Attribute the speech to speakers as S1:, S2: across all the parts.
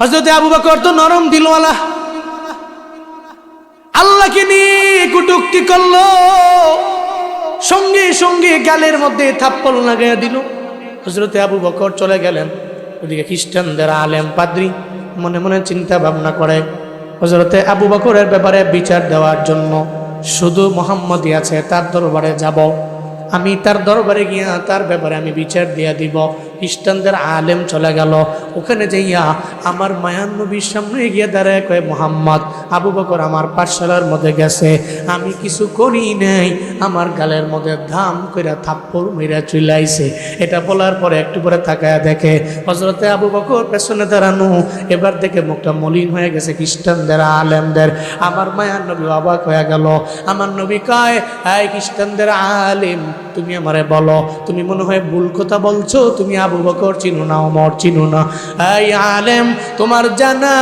S1: হযরত আবু বকর তো নরম দিলওয়ালা, আল্লাহকে নিয়ে কটূক্তি করলো, সঙ্গে সঙ্গে গালের মধ্যে থাপ্পড় লাগাইয়া দিল। হযরত আবু বকর চলে গেলেন। ওদিকে খ্রিস্টানদের আলেম পাদ্রী মনে মনে চিন্তা ভাবনা করে হযরতে আবু বকরের ব্যাপারে বিচার দেওয়ার জন্য শুধু মুহাম্মদই আছে, তার দরবারে যাব, আমি তার দরবারে গিয়া তার ব্যাপারে আমি বিচার দিয়া দিব। খ্রিস্টানদের আলেম চলে গেল। ওখানে যাইয়া আমার মায়ান নবীর সামনে গিয়ে দাঁড়ায় কয়, মুহাম্মদ, আবু বকর আমার পাঠশালার মধ্যে গেছে, আমি কিছু করি নাই, আমার গালের মধ্যে ধাম কইরা থাপ্পড় মেরা চুলাইছে। এটা বলার পরে একটু পরে তাকায়া দেখে হযরতে আবু বকর পেছনে দাঁড়ানো। এবার দেখে মুখটা মলিন হয়ে গেছে খ্রিস্টানদের আলেমদের। আমার মায়ান নবী অবাক হয়ে গেল। আমার নবী কয়, এই খ্রিস্টানদের আলেম, তুমি আমারে বলো, তুমি মনে হয় ভুল কথা বলছো, তুমি আবু বকর চিনো না, ওমর চিনো না। এই আলেম, তোমার জানা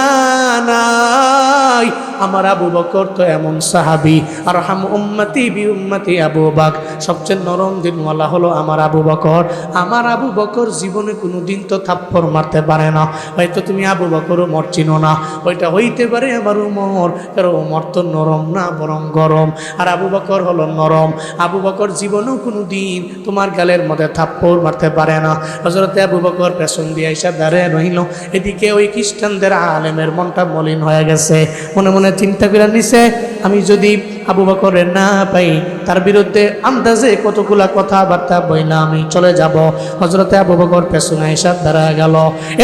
S1: নাই আমার আবু বকর তো এমন সাহাবী, আর হাম উম্মতি বি উম্মতি আবু বকর, সবচেয়ে নরম দিনওয়ালা হলো আমার আবু বকর। আমার আবু বকর জীবনে কোনো দিন তো থাপ্পড় মারতে পারে না। হয়তো তুমি আবু বকর ওমর চিনো না, ওইটা হইতে পারে আমার ওমর, কারণ ওমর তো নরম না, বরং গরম, আর আবু বকর হলো নরম। আবু বকর জীবনেও কোনো দিন তোমার গালের মধ্যে থাপ্পড় মারতে পারে না। হযরতে আবু বকর পেছন দিয়ে এসে দাঁড়িয়ে রইল। এদিকে ওই খ্রিস্টানদের আলেমের মনটা মলিন হয়ে গেছে। মনে মনে চিন্তা করে নিছে, আমি যদি আবু বকরের না পাই, তার বিরুদ্ধে আন্দাজে কতগুলা কথাবার্তা বইলা আমি চলে যাব। হযরতে আবু বকর পেছনে এসে দাঁড়ায় গেল।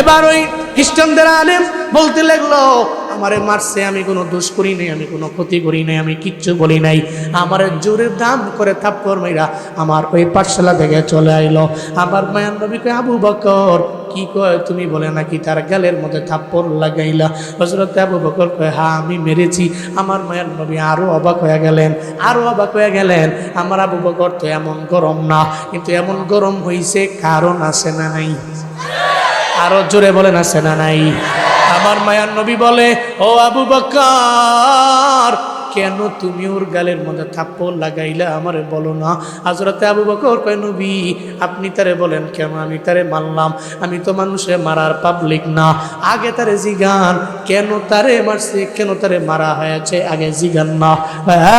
S1: এবার ওই খ্রিস্টানদের আলেম বলতে লাগলো, আমারে মারছে, আমি কোনো দোষ করি নাই, আমি কোনো ক্ষতি করি নাই, আমি কিচ্ছু বলি নাই, আমার জোরে দাম করে থাপ্পড় মাইরা আমার ওই পাঠশালা থেকে চলে আইলো। আমার মায়ান নবী কয়, আবু বকর কি কয়, তুমি বলে নাকি তার গালের মধ্যে থাপ্পড় লাগাইলা? হযরত আবু বকর কয়, হ্যাঁ আমি মেরেছি। আমার মায়ান নবী আরো অবাক হয়ে গেলেন, আরো অবাক হয়ে গেলেন। আমার আবু বকর তো এমন গরম না, কিন্তু এমন গরম হইছে কারণ আছে না নাই? আরো জোরে বলেন, আছে না নাই? আমার মায়ার নবী বলে, ও আবু বকর, কেন তুমি ওর গালের মধ্যে থাপ্পড় লাগাইলা, আমারে বলো না। হযরতে আবু বকর কয়, নবী আপনি তারে বলেন কেন, আমি তারে মারলাম, আমি তো মানুষে মারার পাবলিক না। আগে তারে জিগান কেন তারে মারছে, কেন তারে মারা হয়েছে, আগে জিগান না।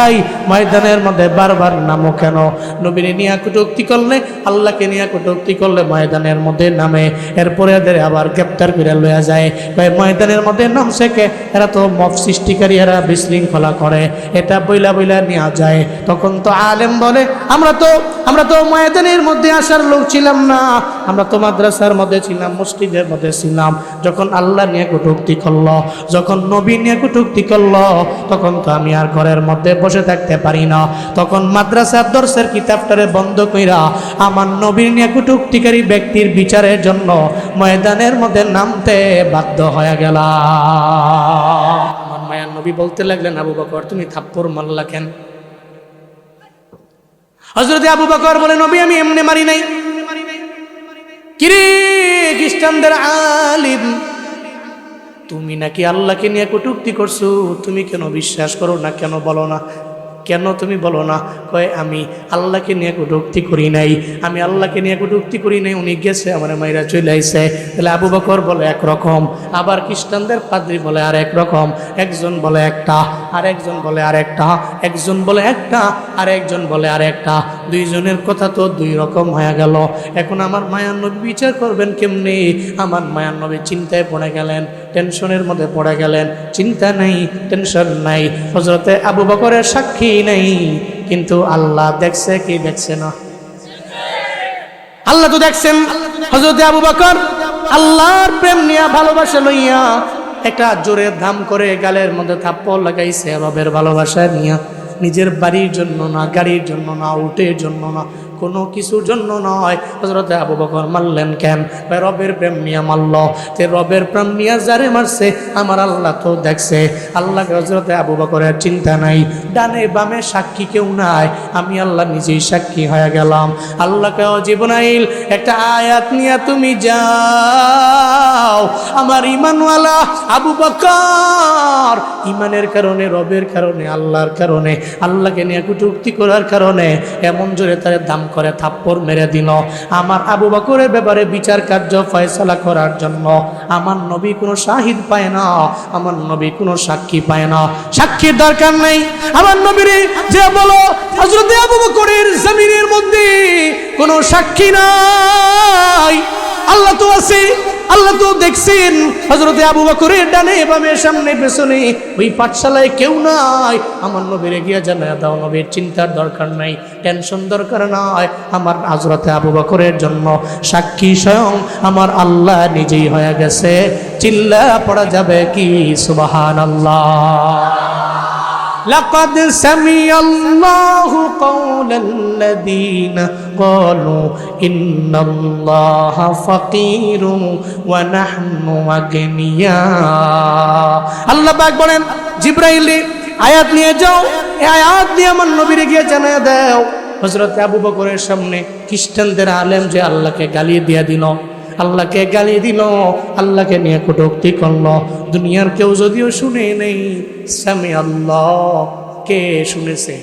S1: এই ময়দানের মধ্যে বারবার নামো কেন? নবীরে নিয়ে কটূক্তি করলে, আল্লাহকে নিয়ে কটূক্তি করলে ময়দানের মধ্যে নামে, এরপরে এদের আবার গ্রেপ্তার করে লইয়া যায়। ময়দানের মধ্যে নামছে কে? এরা তো মফ সৃষ্টিকারী, এরা বিশৃঙ্খলা করে, এটা বইলা বইলা নেওয়া যায়। তখন তো আলেম বলে, আমরা তো ময়দানের মধ্যে আসার লোক ছিলাম না, আমরা তো মাদ্রাসার মধ্যে ছিলাম, মসজিদের মধ্যে ছিলাম। যখন আল্লাহ নিয়ে কটূক্তি করলো, যখন নবী নিয়ে কটূক্তি করলো, তখন তো আমি আর ঘরের মধ্যে বসে থাকতে পারি না। তখন মাদ্রাসার দর্শের কিতাবটারে বন্ধ কইরা আমার নবীর নিয়ে কটূক্তিকারী ব্যক্তির বিচারের জন্য ময়দানের মধ্যে নামতে বাধ্য হয়ে গেলাম। আমার মায়ার নবী বলতে লাগলেন, আবু বকর তুমি থাপ্পড় মারলা কেন? হযরতে আবু বকর বলে, নবী আমি এমনি মারি নাই। কিরে খ্রিস্টানদের আলিম, তুমি নাকি আল্লাহকে নিয়ে কটূক্তি করছো, তুমি কেন বিশ্বাস করো না, কেন বলো না, কেন তুমি বলো না? কয়, আমি আল্লাহকে নিয়ে কটূক্তি করি নাই, আমি আল্লাহকে নিয়ে কটূক্তি করি নাই, উনি গেছে আমার মাইরা চলে আইছে। তাহলে আবু বকর বলে একরকম, আবার খ্রিস্টানদের পাদ্রী বলে আর একরকম, একজন বলে একটা, আর একজন বলে আর একটা, একজন বলে একটা, আর একজন বলে আর একটা, দুইজনের কথা তো দুই রকম হয়ে গেল। এখন আমার মায়ার নবী বিচার করবেন কেমনে? আমার মায়ার নবী চিন্তায় পড়ে গেলেন, টেনশনের মধ্যে পড়ে গেলেন। চিন্তা নাই, টেনশন নাই, হযরতে আবু বকরের সাক্ষী নাই, কিন্তু আল্লাহ দেখছে কি দেখছে না? আল্লাহ তো দেখছেন। হযরতে আবু বকর আল্লাহর প্রেম নিয়া, ভালোবাসা লইয়া একটা জোরে ধাম করে গালের মধ্যে থাপ্পড় লাগাইছে, রবের ভালোবাসা নিয়া, নিজের বাড়ির জন্য না, গাড়ির জন্য না, উটের জন্য না, কোনো কিছুর জন্য নয়। হযরতে আবু বকর মারলেন কেন? রবের প্রেম নিয়ে মারল। তে রবের প্রেম নিয়ে যারে মারছে আমার আল্লাহ তো দেখছে। আল্লাহকে হযরতে আবু বকরের চিন্তা নাই, ডানে বামে সাক্ষী কেউ নাই, আমি আল্লাহ নিজেই সাক্ষী হয়ে গেলাম। আল্লাহকে জিবরাইল একটা আয়াত নিয়ে তুমি যাও, আমার ঈমানওয়ালা আবু বকর ঈমানের কারণে, রবের কারণে, আল্লাহর কারণে, আল্লাহকে নিয়ে কটূক্তি করার কারণে এমন জোরে তারে দাম করে থাপ্পড় মেরে দিল। আমার আবু বকরের ব্যাপারে বিচার কার্য ফয়সালা করার জন্য আমার নবী কোনো শাহিদ পায় না, আমার নবী কোনো সাক্ষী পায় না। সাক্ষীর দরকার নেই। আমার নবীর যে বলো হযরত আবু বকরের জমিনের মধ্যে কোনো সাক্ষী নাই, আল্লাহ তো আছে, আল্লাহ তো দেখছেন। হযরত আবু বকরের ডানে বামে সামনে পেছনে ওই পাঠশালায় কেউ নাই। আমার নবীরে গিয়া জানায়া দাও, নবীর চিন্তার দরকার নাই, টেনশন দরকার নাই। আমার হযরত আবু বকরের জন্য সাক্ষী স্বয়ং আমার আল্লাহ নিজেই হয়ে গেছে। চিল্লা পড়া যাবে কি সুবহানাল্লাহ। لقد سمع الله قول الذين قالوا إن الله فقير ونحن أغنياء। আল্লাহ পাক বলেন জিবরাইল আয়াত নিয়ে যাও, এই আয়াত দিয়ে আমার নবীরে গিয়ে জানায়া দাও হযরত আবু বকরের সামনে খ্রিস্টানদের আলেম যে আল্লাহকে গালি দিয়ে দিল, আল্লাহকে গালি দিল, আল্লাহকে নিয়ে কটূক্তি করলো, দুনিয়ার কেউ যদিও শুনে নেই, সামি আল্লাহ, কে শুনেছে?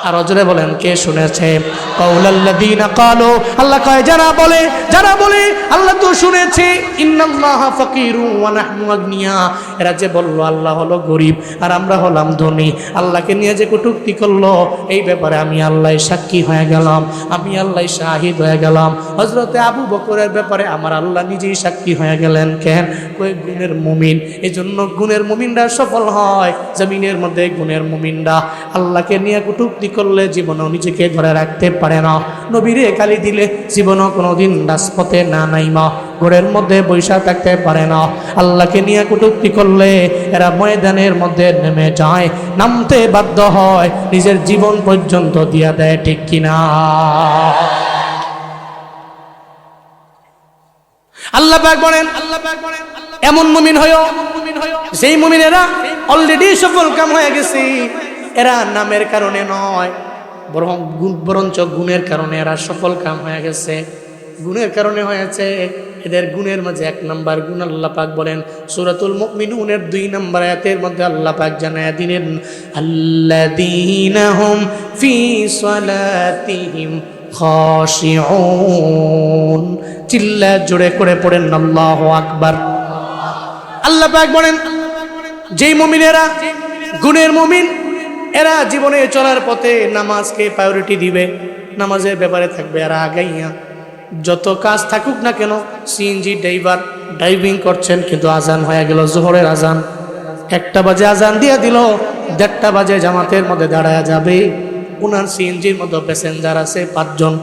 S1: আর জোরে বলেন কে শুনেছে? কাউলাল্লাযীনা ক্বালু, আল্লাহ কয় যারা বলে আল্লাহ তো শুনেছে। ইন্নাল্লাহা ফাকিরু ওয়া নাহনু আগনিয়া, এরা যে বলল আল্লাহ হলো গরিব আর আমরা হলাম ধনী, আল্লাহকে নিয়ে যে কটূক্তি করলো, এই ব্যাপারে আমি আল্লাহ সাক্ষী হয়ে গেলাম, আমি আল্লাহ শাহিদ হয়ে গেলাম। হযরতে আবু বকরের ব্যাপারে আমার আল্লাহ নিজেই সাক্ষী হয়ে গেলেন। কেন? কই গুণের মুমিন, এজন্য গুণের মুমিনরা সফল হয়। জমিনের মধ্যে গুণের মুমিনরা আল্লাহকে নিয়ে কটূক্তি করলে জীবনও নিজেকে ধরে রাখতে পারে না। নবীরে গালি দিলে জীবনও কোনোদিন রাজপথে না নাইমা ঘরের মধ্যে বৈশা থাকতে পারে না। আল্লাহকে নিয়ে কটূক্তি করলে এরা ময়দানের মধ্যে নেমে যায়, নামতে বাধ্য হয়, নিজের জীবন পর্যন্ত দিয়া দেয়, ঠিক কিনা? আল্লাহ পাক বলেন এমন মুমিন হয়ো সেই মুমিনেরা অলরেডি সফল কাম হয়ে গেছে। এরা নামের কারণে নয়, বরঞ্চ গুণের কারণে এরা সফল কাম হয়ে গেছে। গুণের কারণে হয়েছে। এদের গুণের মাঝে এক নাম্বার গুণ আল্লাহ পাক বলেন সূরাতুল মুমিনুনের 2 নম্বর আয়াতের মধ্যে আল্লাহ পাক জানায়া দিলেন আল্লাযীনা হুম ফি সালাতিহিম খাশিউন। চিল্লা জোরে করে পড়েন আল্লাহু আকবার। আল্লাহ পাক বলেন যেই মুমিনেরা গুণের মুমিন, এরা জীবনে চলার পথে নামাজকে প্রায়োরিটি দিবে, নামাজের ব্যাপারে থাকবে এরা আগাইয়া। যত কাজ থাকুক না কেন, সিএনজি ড্রাইভার ড্রাইভিং করছেন, কিন্তু আজান হয়ে গেল জোহরের আজান, 1টা বাজে আজান দিয়ে দিল, 1:30 বাজে জামাতের মধ্যে দাঁড়ায়া যাবে। উনার সিএনজির মধ্যে প্যাসেঞ্জার আছে 5 জন,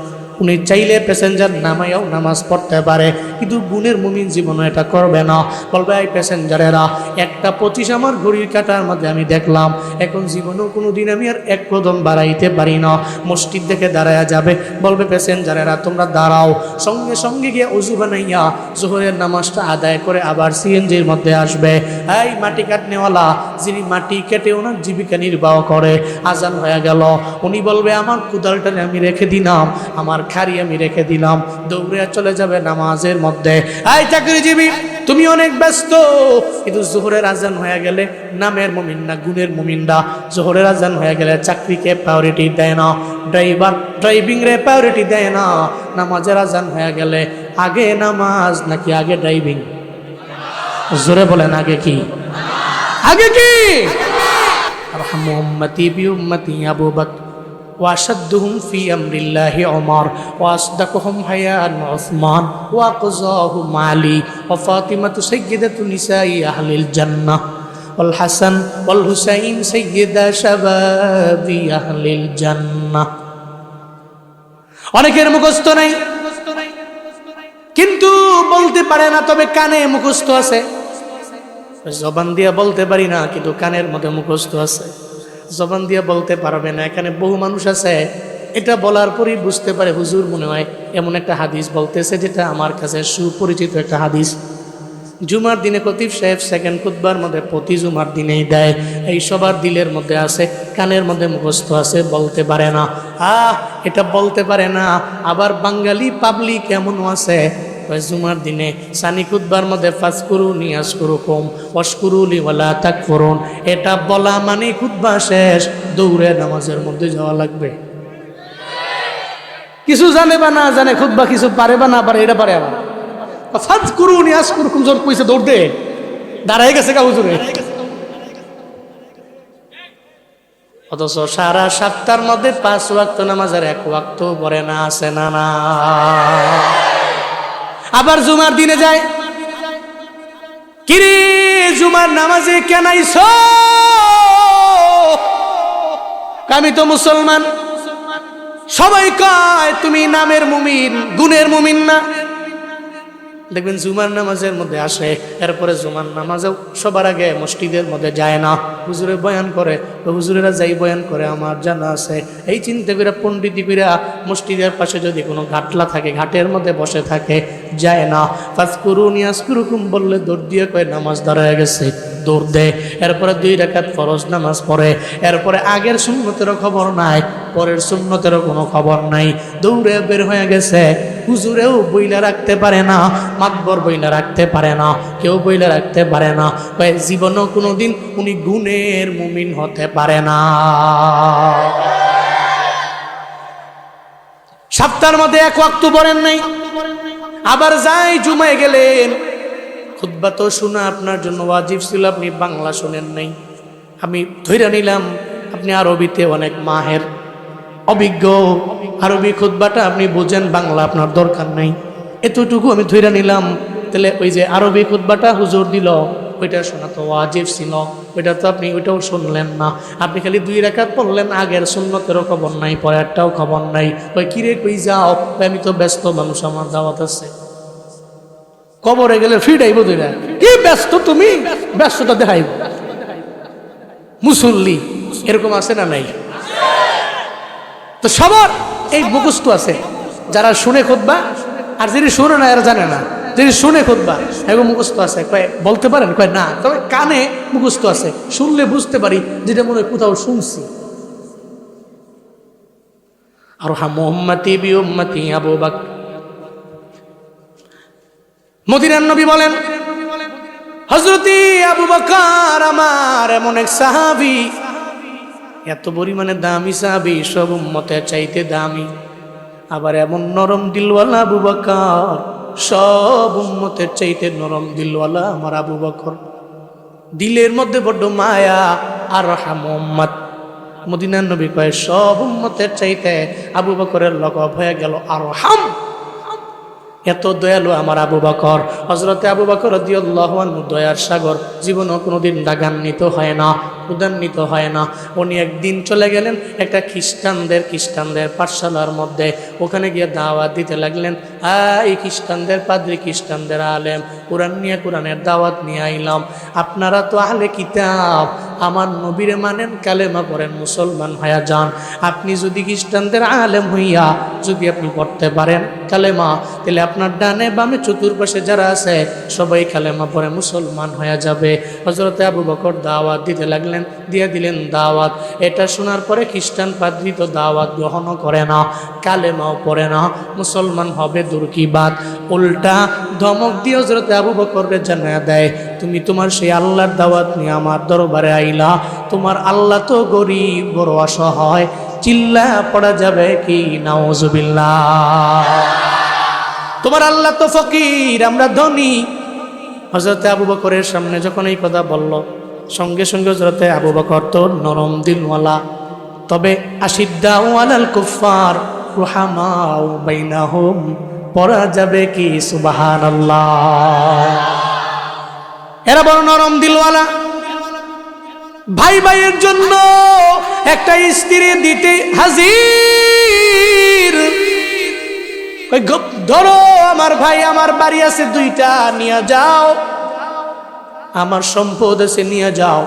S1: উনি চাইলে প্যাসেঞ্জার নামাইয়াও নামাজ পড়তে পারে, কিন্তু গুণের মুমিন জীবনে এটা করবে না। বলবে এই প্যাসেঞ্জারেরা 1:25 আমার ঘড়ির কাঁটার মধ্যে আমি দেখলাম, এখন জীবনেও কোনো দিন আমি আর 1 কদম বাড়াইতে পারি না। মসজিদ দেখে দাঁড়ায়া যাবে, বলবে প্যাসেঞ্জারেরা তোমরা দাঁড়াও, সঙ্গে সঙ্গে গিয়ে ওযু বানাইয়া জোহরের নামাজটা আদায় করে আবার সিএনজির মধ্যে আসবে। এই মাটি কাটনেওয়ালা, যিনি মাটি কেটে ওনার জীবিকা নির্বাহ করে, আজান হয়ে গেল, উনি বলবে আমার কুদালটা আমি রেখে দিলাম, আমার খারি আমি রেখে দিলাম, দৌড়ে চলে যাবে নামাজের মধ্যে। এই চাকরিজীবী, তুমি অনেক ব্যস্ত, কিন্তু জোহরের আজান হয়ে গেলে নামের মুমিন না গুণের মুমিনরা জোহরের আজান হয়ে গেলে চাকরিকে প্রায়োরিটি দেয় না, ড্রাইভার ড্রাইভিং রে প্রায়োরিটি দেয় না। নামাজের আজান হয়ে গেলে আগে নামাজ নাকি আগে ড্রাইভিং? জোরে বলেন আগে কি? আগে কি? আরহামু উম্মতি বি উম্মতি আবু বকর وأشدهم في أمر الله عمر وأصدقهم حياء عثمان وأقصاهم علي وفاطمة سيدة نساء أهل الجنة والحسن والحسين سيدا شباب أهل الجنة। অনেকের মুখস্থ নাই, কিন্তু বলতে পারে না, তবে কানে মুখস্থ আছে। জবান দিয়ে বলতে পারি না, কিন্তু কানের মধ্যে মুখস্থ আছে। জবান দিয়ে বলতে পারবে না। এখানে বহু মানুষ আছে এটা বলার পরই বুঝতে পারে হুজুর মনে হয় এমন একটা হাদিস বলতেছে, যেটা আমার কাছে সুপরিচিত একটা হাদিস। জুমার দিনে খতিব সাহেব সেকেন্ড খুতবার মধ্যে প্রতি জুমার দিনেই দেয়, এই সবার দিলের মধ্যে আছে, কানের মধ্যে মুখস্থ আছে, বলতে পারে না। এটা বলতে পারে না। আবার বাঙালি পাবলিক এমনও আছে, জুমার দিনে সানি খুতবার মধ্যে ফাজকুরুনি আযকুরুকুম ওয়াশকুরুলি ওয়ালা তাকফুরুন, এটা বলা মানে খুতবা শেষ, দৌড়ে নামাজের মধ্যে যাওয়া লাগবে। কিছু জানে বা না জানে, খুতবা কিছু পারে বা না পারে, এটা পারে আবার ফাযকুরুনি আযকুরকুম জোর কইছে দৌড় দে, দাঁড়ায় গেছে গা হুজুরে। অথচ সারা সপ্তাহের মধ্যে 5 ওয়াক্ত নামাজের 1 ওয়াক্ত পড়ে না, আছে না না? আবার জুমার দিনে যায়, কিরে জুমার নামাজে কেন আইছো? আমি তো মুসলমান। সবাই কয় তুমি নামের মুমিন, গুণের মুমিন না। দেখবেন জুমার নামাজের মধ্যে আসে, এরপরে জুমার নামাজেও সবার আগে মসজিদের মধ্যে যায় না, হুজুরে বয়ান করে, হুজুরেরা যাই বয়ান করে আমার জানা আছে। এই চিন্তা করে পণ্ডিতি কইরা মসজিদের পাশে যদি কোনো ঘাটলা থাকে, ঘাটের মধ্যে বসে থাকে, যায় না। ফাযকুরুনি আযকুরকুম বললে দৌড় দিয়ে কয় নামাজ দাঁড়ায় গেছে, দৌড় দেয়। এরপরে 2 রাকাত ফরজ নামাজ পড়ে, এরপরে আগের সুন্নতেরও খবর নাই, পরের সুন্নতেরও কোনো খবর নাই, দৌড়ে বের হয়ে গেছে। হুজুরেও বইলা রাখতে পারে না, মাতবর বইলা রাখতে পারে না, কেউ বইলা রাখতে পারে না, জীবনও কোনোদিন উনি গুণের মুমিন হতে পারে না। সপ্তাহের মধ্যে 1 ওয়াক্ত পড়েন নাই, আবার যাই জুমায় গেলেন, খুতবা তো শোনা আপনার জন্য ওয়াজিব ছিল, আপনি বাংলা শোনেন নাই। আমি ধইরা নিলাম আপনি আরবিতে অনেক মাহের, অভিজ্ঞ, আরবি খুতবাটা আপনি বুঝেন, বাংলা আপনার দরকার নাই, এতটুকু আমি ধইরা নিলাম। তাহলে ওই যে আরবি খুতবাটা হুজুর দিল, ওইটা শোনা তো ওয়াজিব ছিল, ওইটা তো আপনি ওইটাও শুনলেন না। আপনি খালি 2 রাকাত পড়লেন, আগের সুন্নতেরও খবর নাই, পরেরটাও খবর নাই। ওই কিরে কই যাও? আমি তো ব্যস্ত মানুষ, আমার দাওয়াত আছে। কবরে গেলে ফিরাইব দুইটা, কি ব্যস্ত তুমি? ব্যস্ততা দেখাইব। মুসল্লি এরকম আছে না নাই? তো সবার এই মুখস্থ আছে, যারা শুনে খুতবা, আর যিনি শুনে না এরা জানে না। যিনি শুনে খুতবা এরকম মুখস্থ আছে, কয় বলতে পারেন, কয় না, তবে কানে মুখস্থ আছে, শুনলে বুঝতে পারি, যেটা মনে হয় কোথাও শুনছি। আর উম্মতি বি উম্মতি আবু বকর। মদিনার নবী বলেন, হযরতে আবু বকর আমার এমন এক সাহাবী, এত পরিমাণে দামি সাহাবী, সব উম্মতের চাইতে দামি। আবার এমন নরম দিলওয়ালা আবু বকর, সব উম্মতের চাইতে নরম দিলওয়ালা আমার আবু বকর। দিলের মধ্যে বড্ড মায়া। আর উম্মত, মদিনার নবী কয় সব উম্মতের চাইতে আবু বকরের লগব হয়ে গেল আরহাম। এত দয়ালু আমার আবু বকর। হযরতে আবু বকর রাদিয়াল্লাহু আনহু দয়ার সাগর, জীবনও কোনোদিন রাগান্বিত হয় না, ক্ষুধান্বিত হয় না। উনি একদিন চলে গেলেন একটা খ্রিস্টানদের পাঠশালার মধ্যে, ওখানে গিয়ে দাওয়াত দিতে লাগলেন। এই খ্রিস্টানদের পাদ্রী, খ্রিস্টানদের আলেম, কোরআনের দাওয়াত নিয়ে আইলাম। আপনারা তো আহলে কিতাব, আমার নবীরে মানেন, কালেমা পড়েন, মুসলমান হয়ে যান। আপনি যদি খ্রিস্টানদের আলেম হইয়া যদি আপনি পড়তে পারেন কালেমা, তাহলে আপনার ডানে বামে চতুর্পাশে যারা আছে সবাই কালেমা পড়ে মুসলমান হয়ে যাবে। হযরতে আবু বকর দাওয়াত দিতে লাগলেন, দিয়ে দিলেন দাওয়াত। এটা শোনার পরে খ্রিস্টান পাদ্রী তো দাওয়াত গ্রহণও করে না, কালেমাও পড়ে না, মুসলমান হবে দূর কি বাত। উল্টা ধমক দিয়ে হযরতে আবু বকরকে জানিয়ে দেয়, তুমি তোমার সেই আল্লাহর দাওয়াত নিয়ে আমার দরবারে আইলা, তোমার আল্লাহ তো গরিব, বড় অসহায়, চিল্লা পড়া যাবে কি নাউজুবিল্লাহ। তোমার আল্লাহ তো ফকির, আমরা ধনী। হযরতে আবু বকরের সামনে যখন এই কথা বলল, সঙ্গে সঙ্গে হযরতে আবু বকর তো নরম দিলওয়ালা, তবে আশিদ্দাউ আলাল কুফার রুহামাউ বাইনাহুম, পড়া যাবে কি সুবহানাল্লাহ। এরা বড় নরম দিলওয়ালা। ভাই ভাইয়ের জন্য একটা স্ত্রী দিতে হাজির। ধরো আমার ভাই, আমার বাড়ি আছে 2টা, নিয়ে যাও, আমার সম্পদ আছে নিয়ে যাও,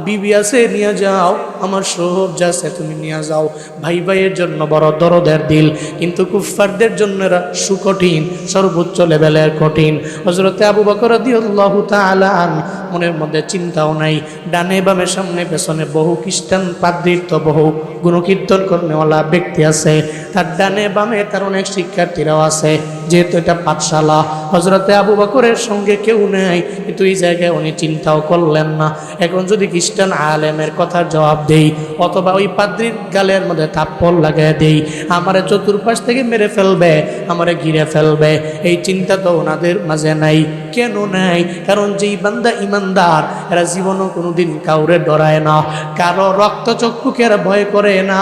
S1: বিবি আছে নিয়ে যাও, আমার সব যা আছে তুমি নিয়ে যাও। ভাই ভাইয়ের জন্য বড় দরদের দিল, কিন্তু কুফফারদের জন্য এরা সুকঠিন, সর্বোচ্চ লেভেলের কঠিন। হযরতে আবু বকর রাদিয়াল্লাহু তাআলা আনহু মনের মধ্যে চিন্তাও নাই, ডানে বামে সামনে পেছনে বহু খ্রিস্টান পাদ্রীর তো বহু গুণকীর্তন কর্মেওয়ালা ব্যক্তি আছে, তার ডানে বামে তার অনেক শিক্ষার্থীরাও আছে, যেহেতু এটা পাঠশালা। হযরতে আবু বকরের সঙ্গে কেউ নেই, কিন্তু এই জায়গায় উনি চিন্তাও করলেন না, এখন যদি খ্রিস্টান আলেমের কথার জবাব দেই, অথবা ওই পাদ্রির গালের মধ্যে থাপ্পড় লাগাই দেই, আমারে চতুর্পাশ থেকে মেরে ফেলবে, আমারে ঘিরে ফেলবে। এই চিন্তা তো ওনাদের মাঝে নাই। কেন নাই? কারণ যেই বান্দা ইমানদার, এরা জীবনও কোনোদিন কাউরে ডরায় না, কারো রক্তচক্ষুকে এরা ভয় করে না,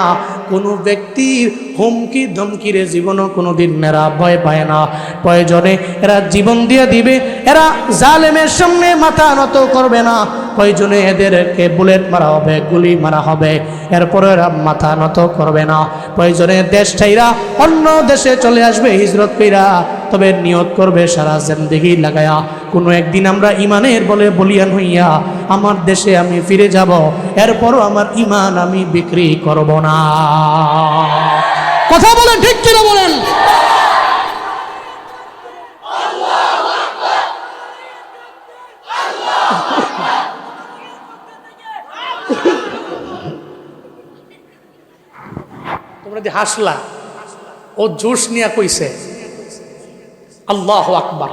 S1: কোনো ব্যক্তির হুমকি ধমকিরে জীবনও কোনোদিন এরা ভয় পায় না। প্রয়োজনে এরা জীবন দিয়ে দিবে, এরা জালেমের সামনে মাথা নত করবে না। প্রয়োজনে এদেরকে বুলেট মারা হবে, গুলি মারা হবে, এরপরে এরা মাথা নত করবে না। প্রয়োজনে দেশ ছাইরা অন্য দেশে চলে আসবে হিজরত কইরা, তবে নিয়ত করবে সারা জিন্দেগি লাগায়া, কোনো একদিন আমরা ইমানের বলে বলিয়ান হইয়া আমার দেশে আমি ফিরে যাব, এরপরও আমার ইমান আমি বিক্রি করব না। কথা বলেন, ঠিক কিনা বলেন? তোমরা যে হাসলা, ও জোশ নিয়ে কইছে আল্লাহু আকবার,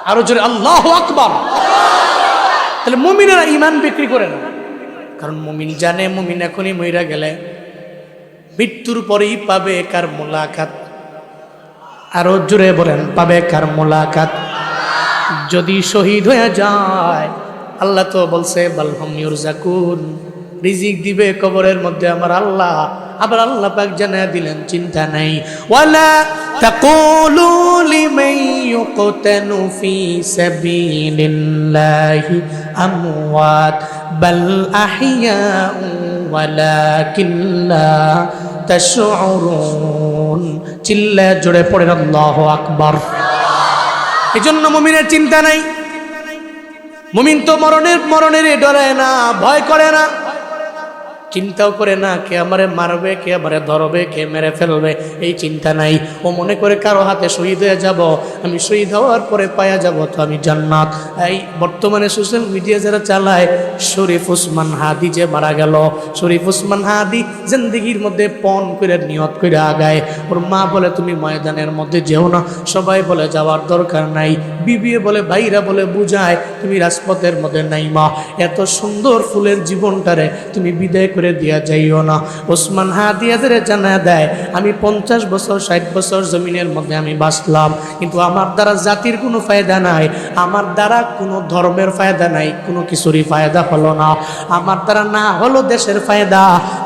S1: আরো জোরে আল্লাহু আকবার। তাহলে মুমিনেরা ইমান বিক্রি করে না, কারণ মুমিন জানে মুমিন এখনই মইরা গেলে মৃত্যুর পরেই পাবে কার মোলাকাত। আরো জোরে বলেন, পাবে কার মোলাকাত? যদি শহীদ হয়ে যায়, আল্লাহ তো বলছে বালহুম ইউরজাকুন, রিজিক দিবে কবরের মধ্যে আমার আল্লাহ। আবার আল্লাহ পাক জানায়া দিলেন চিন্তা নাই, ওয়ালা তাকুলু লিমান ইউকতালু ফি সাবিলিল্লাহি আমওয়াত বাল আহইয়াউ ওয়ালাকিন লা তাশউরুন। চিল্লা জোরে পড়েন আল্লাহু আকবার। এজন্য মুমিনের চিন্তা নাই, মুমিন তো মরণের ডরে না, ভয় করে না, চিন্তাও করে না কে আমারে মারবে, কে আমারে ধরবে, কে মেরে ফেলবে, এই চিন্তা নাই। ও মনে করে কারো হাতে শহীদ হয়ে যাব, আমি শহীদ হওয়ার পরে পায়া যাব তো আমি জান্নাত। এই বর্তমানে সোশ্যাল মিডিয়া যারা চালায়, শরীফ ওসমান হাদি যে মারা গেল, শরীফ ওসমান হাদি জিন্দেগির মধ্যে পণ করে নিয়ত করে আগায়। ওর মা বলে তুমি ময়দানের মধ্যে যেও না, সবাই বলে যাওয়ার দরকার নাই, বিবিএ বলে, ভাইরা বলে বুঝায় তুমি রাজপথের মধ্যে নাই মা, এত সুন্দর ফুলের জীবনটারে তুমি বিদায় করে দিয়া যাইও না। ওসমান হাদিয়াদের জানা দেয়, আমি 50 বছর 60 বছর জমিনের মধ্যে আমি বাঁচলাম, কিন্তু আমার দ্বারা জাতির কোনো ফায়দা নাই, আমার দ্বারা কোনো ধর্মের ফায়দা নাই, কোনো কিছুরই ফায়দা হলো না। আমার দ্বারা না হলো দেশের ফায়দা,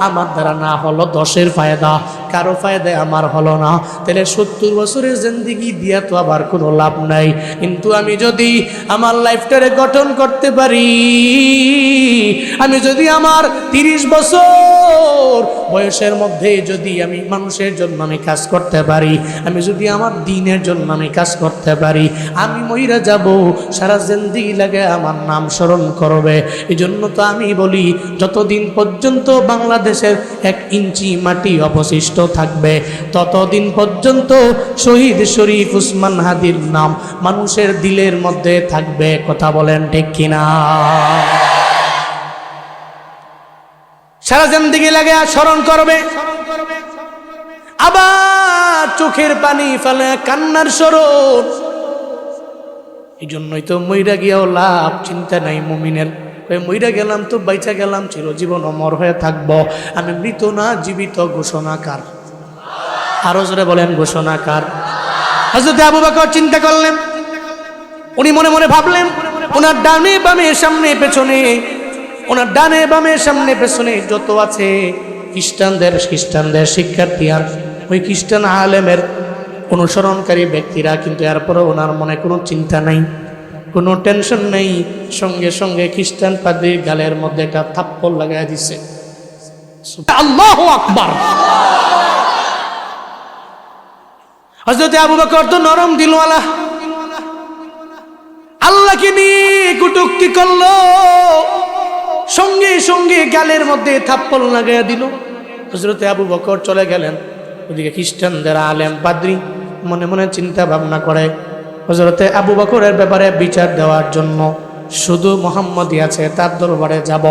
S1: আমার দ্বারা না হলো দশের ফায়দা, কারো ফায়দায় আমার হলো না। তাহলে 70 বছরের জিন্দেগি দিয়া তো আবার কোনো লাভ নাই। কিন্তু আমি যদি আমার লাইফটারে গঠন করতে পারি, আমি যদি আমার 30 বছর বয়সের মধ্যে যদি আমি মানুষের জন্য আমি কাজ করতে পারি, আমি যদি আমার দ্বীনের জন্য আমি কাজ করতে পারি, আমি মইরা যাব, সারা জিন্দেগি লাগে আমার নাম স্মরণ করবে। এই জন্য তো আমি বলি, যতদিন পর্যন্ত বাংলাদেশের 1 ইঞ্চি মাটি অবশিষ্ট থাকবে, ততদিন পর্যন্ত শহীদ শরীফ ওসমান হাদির নাম মানুষের দিলের মধ্যে থাকবে। কথা বলেন ঠিক কিনা? সারা জিন্দেগি লাগে স্মরণ করবে, আবার চোখের পানি ফেলে কান্নার স্মরণ। এই জন্যই তো মইরা গিয়াও লাভ, চিন্তা নাই মুমিনের। মইরা গেলাম তো বাইচা গেলাম, চিরজীবন অমর হয়ে থাকবো, আমি মৃত না জীবিত ঘোষণাকার। আরো জোরে বলেন ঘোষণাকার। হযরত আবু বকর চিন্তা করলেন, উনি মনে মনে ভাবলেন, ওনার ডানে বামে সামনে পেছনে, ওনার ডানে বামে সামনে পেছনে যত আছে খ্রিস্টানদের শিক্ষার্থী আর ওই খ্রিস্টান আলেমের অনুসরণকারী ব্যক্তিরা, কিন্তু এরপরে ওনার মনে কোনো চিন্তা নাই, কোনো টেনশন নেই। সঙ্গে সঙ্গে খ্রিস্টান পাদ্রীর গালের মধ্যে একটা থাপ্পড় লাগাই দিছে। আল্লাহু আকবার। হযরত আবু বকর তো নরম দিলওয়ালা, আল্লাহকে নিয়ে কটূক্তি করলো, সঙ্গে সঙ্গে গালের মধ্যে থাপ্পড় লাগাইয়া দিল। হযরত আবু বকর চলে গেলেন, ওদিকে খ্রিস্টানদের আলেম পাদ্রী মনে মনে চিন্তা ভাবনা করে, হযরতে আবু বকরের ব্যাপারে বিচার দেওয়ার জন্য শুধু মুহাম্মদই আছে, তার দরবারে যাব,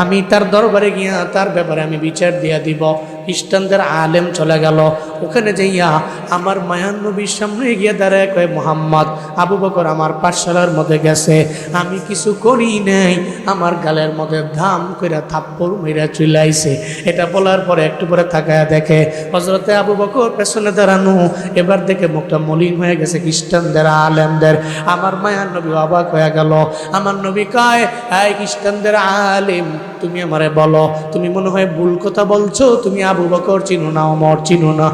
S1: আমি তার দরবারে গিয়া তার ব্যাপারে আমি বিচার দিয়া দিব। খ্রিস্টানদের আলেম চলে গেল, ওখানে যাইয়া আমার মায়ান নবীর সামনে গিয়ে দাঁড়ায় কয়, মুহাম্মদ, আবু বকর আমার পাঠশালার মধ্যে গেছে, আমি কিছু করি নাই, আমার গালের মধ্যে ধাম কইরা থাপ্পড় মেরা চলে আইছে। এটা বলার পরে একটু পরে তাকায়া দেখে হযরতে আবু বকর পেছনে দাঁড়ানো, এবার দেখে মুখটা মলিন হয়ে গেছে খ্রিস্টানদের আলেমদের। আমার মায়ান নবী অবাক হয়ে গেল। আমার নবী কয়, এই খ্রিস্টানদের আলেম, তুমি আমারে বলো, তুমি মনে হয় ভুল কথা বলছো, তুমি আবু বকর চিনো না, ওমর চিনো না।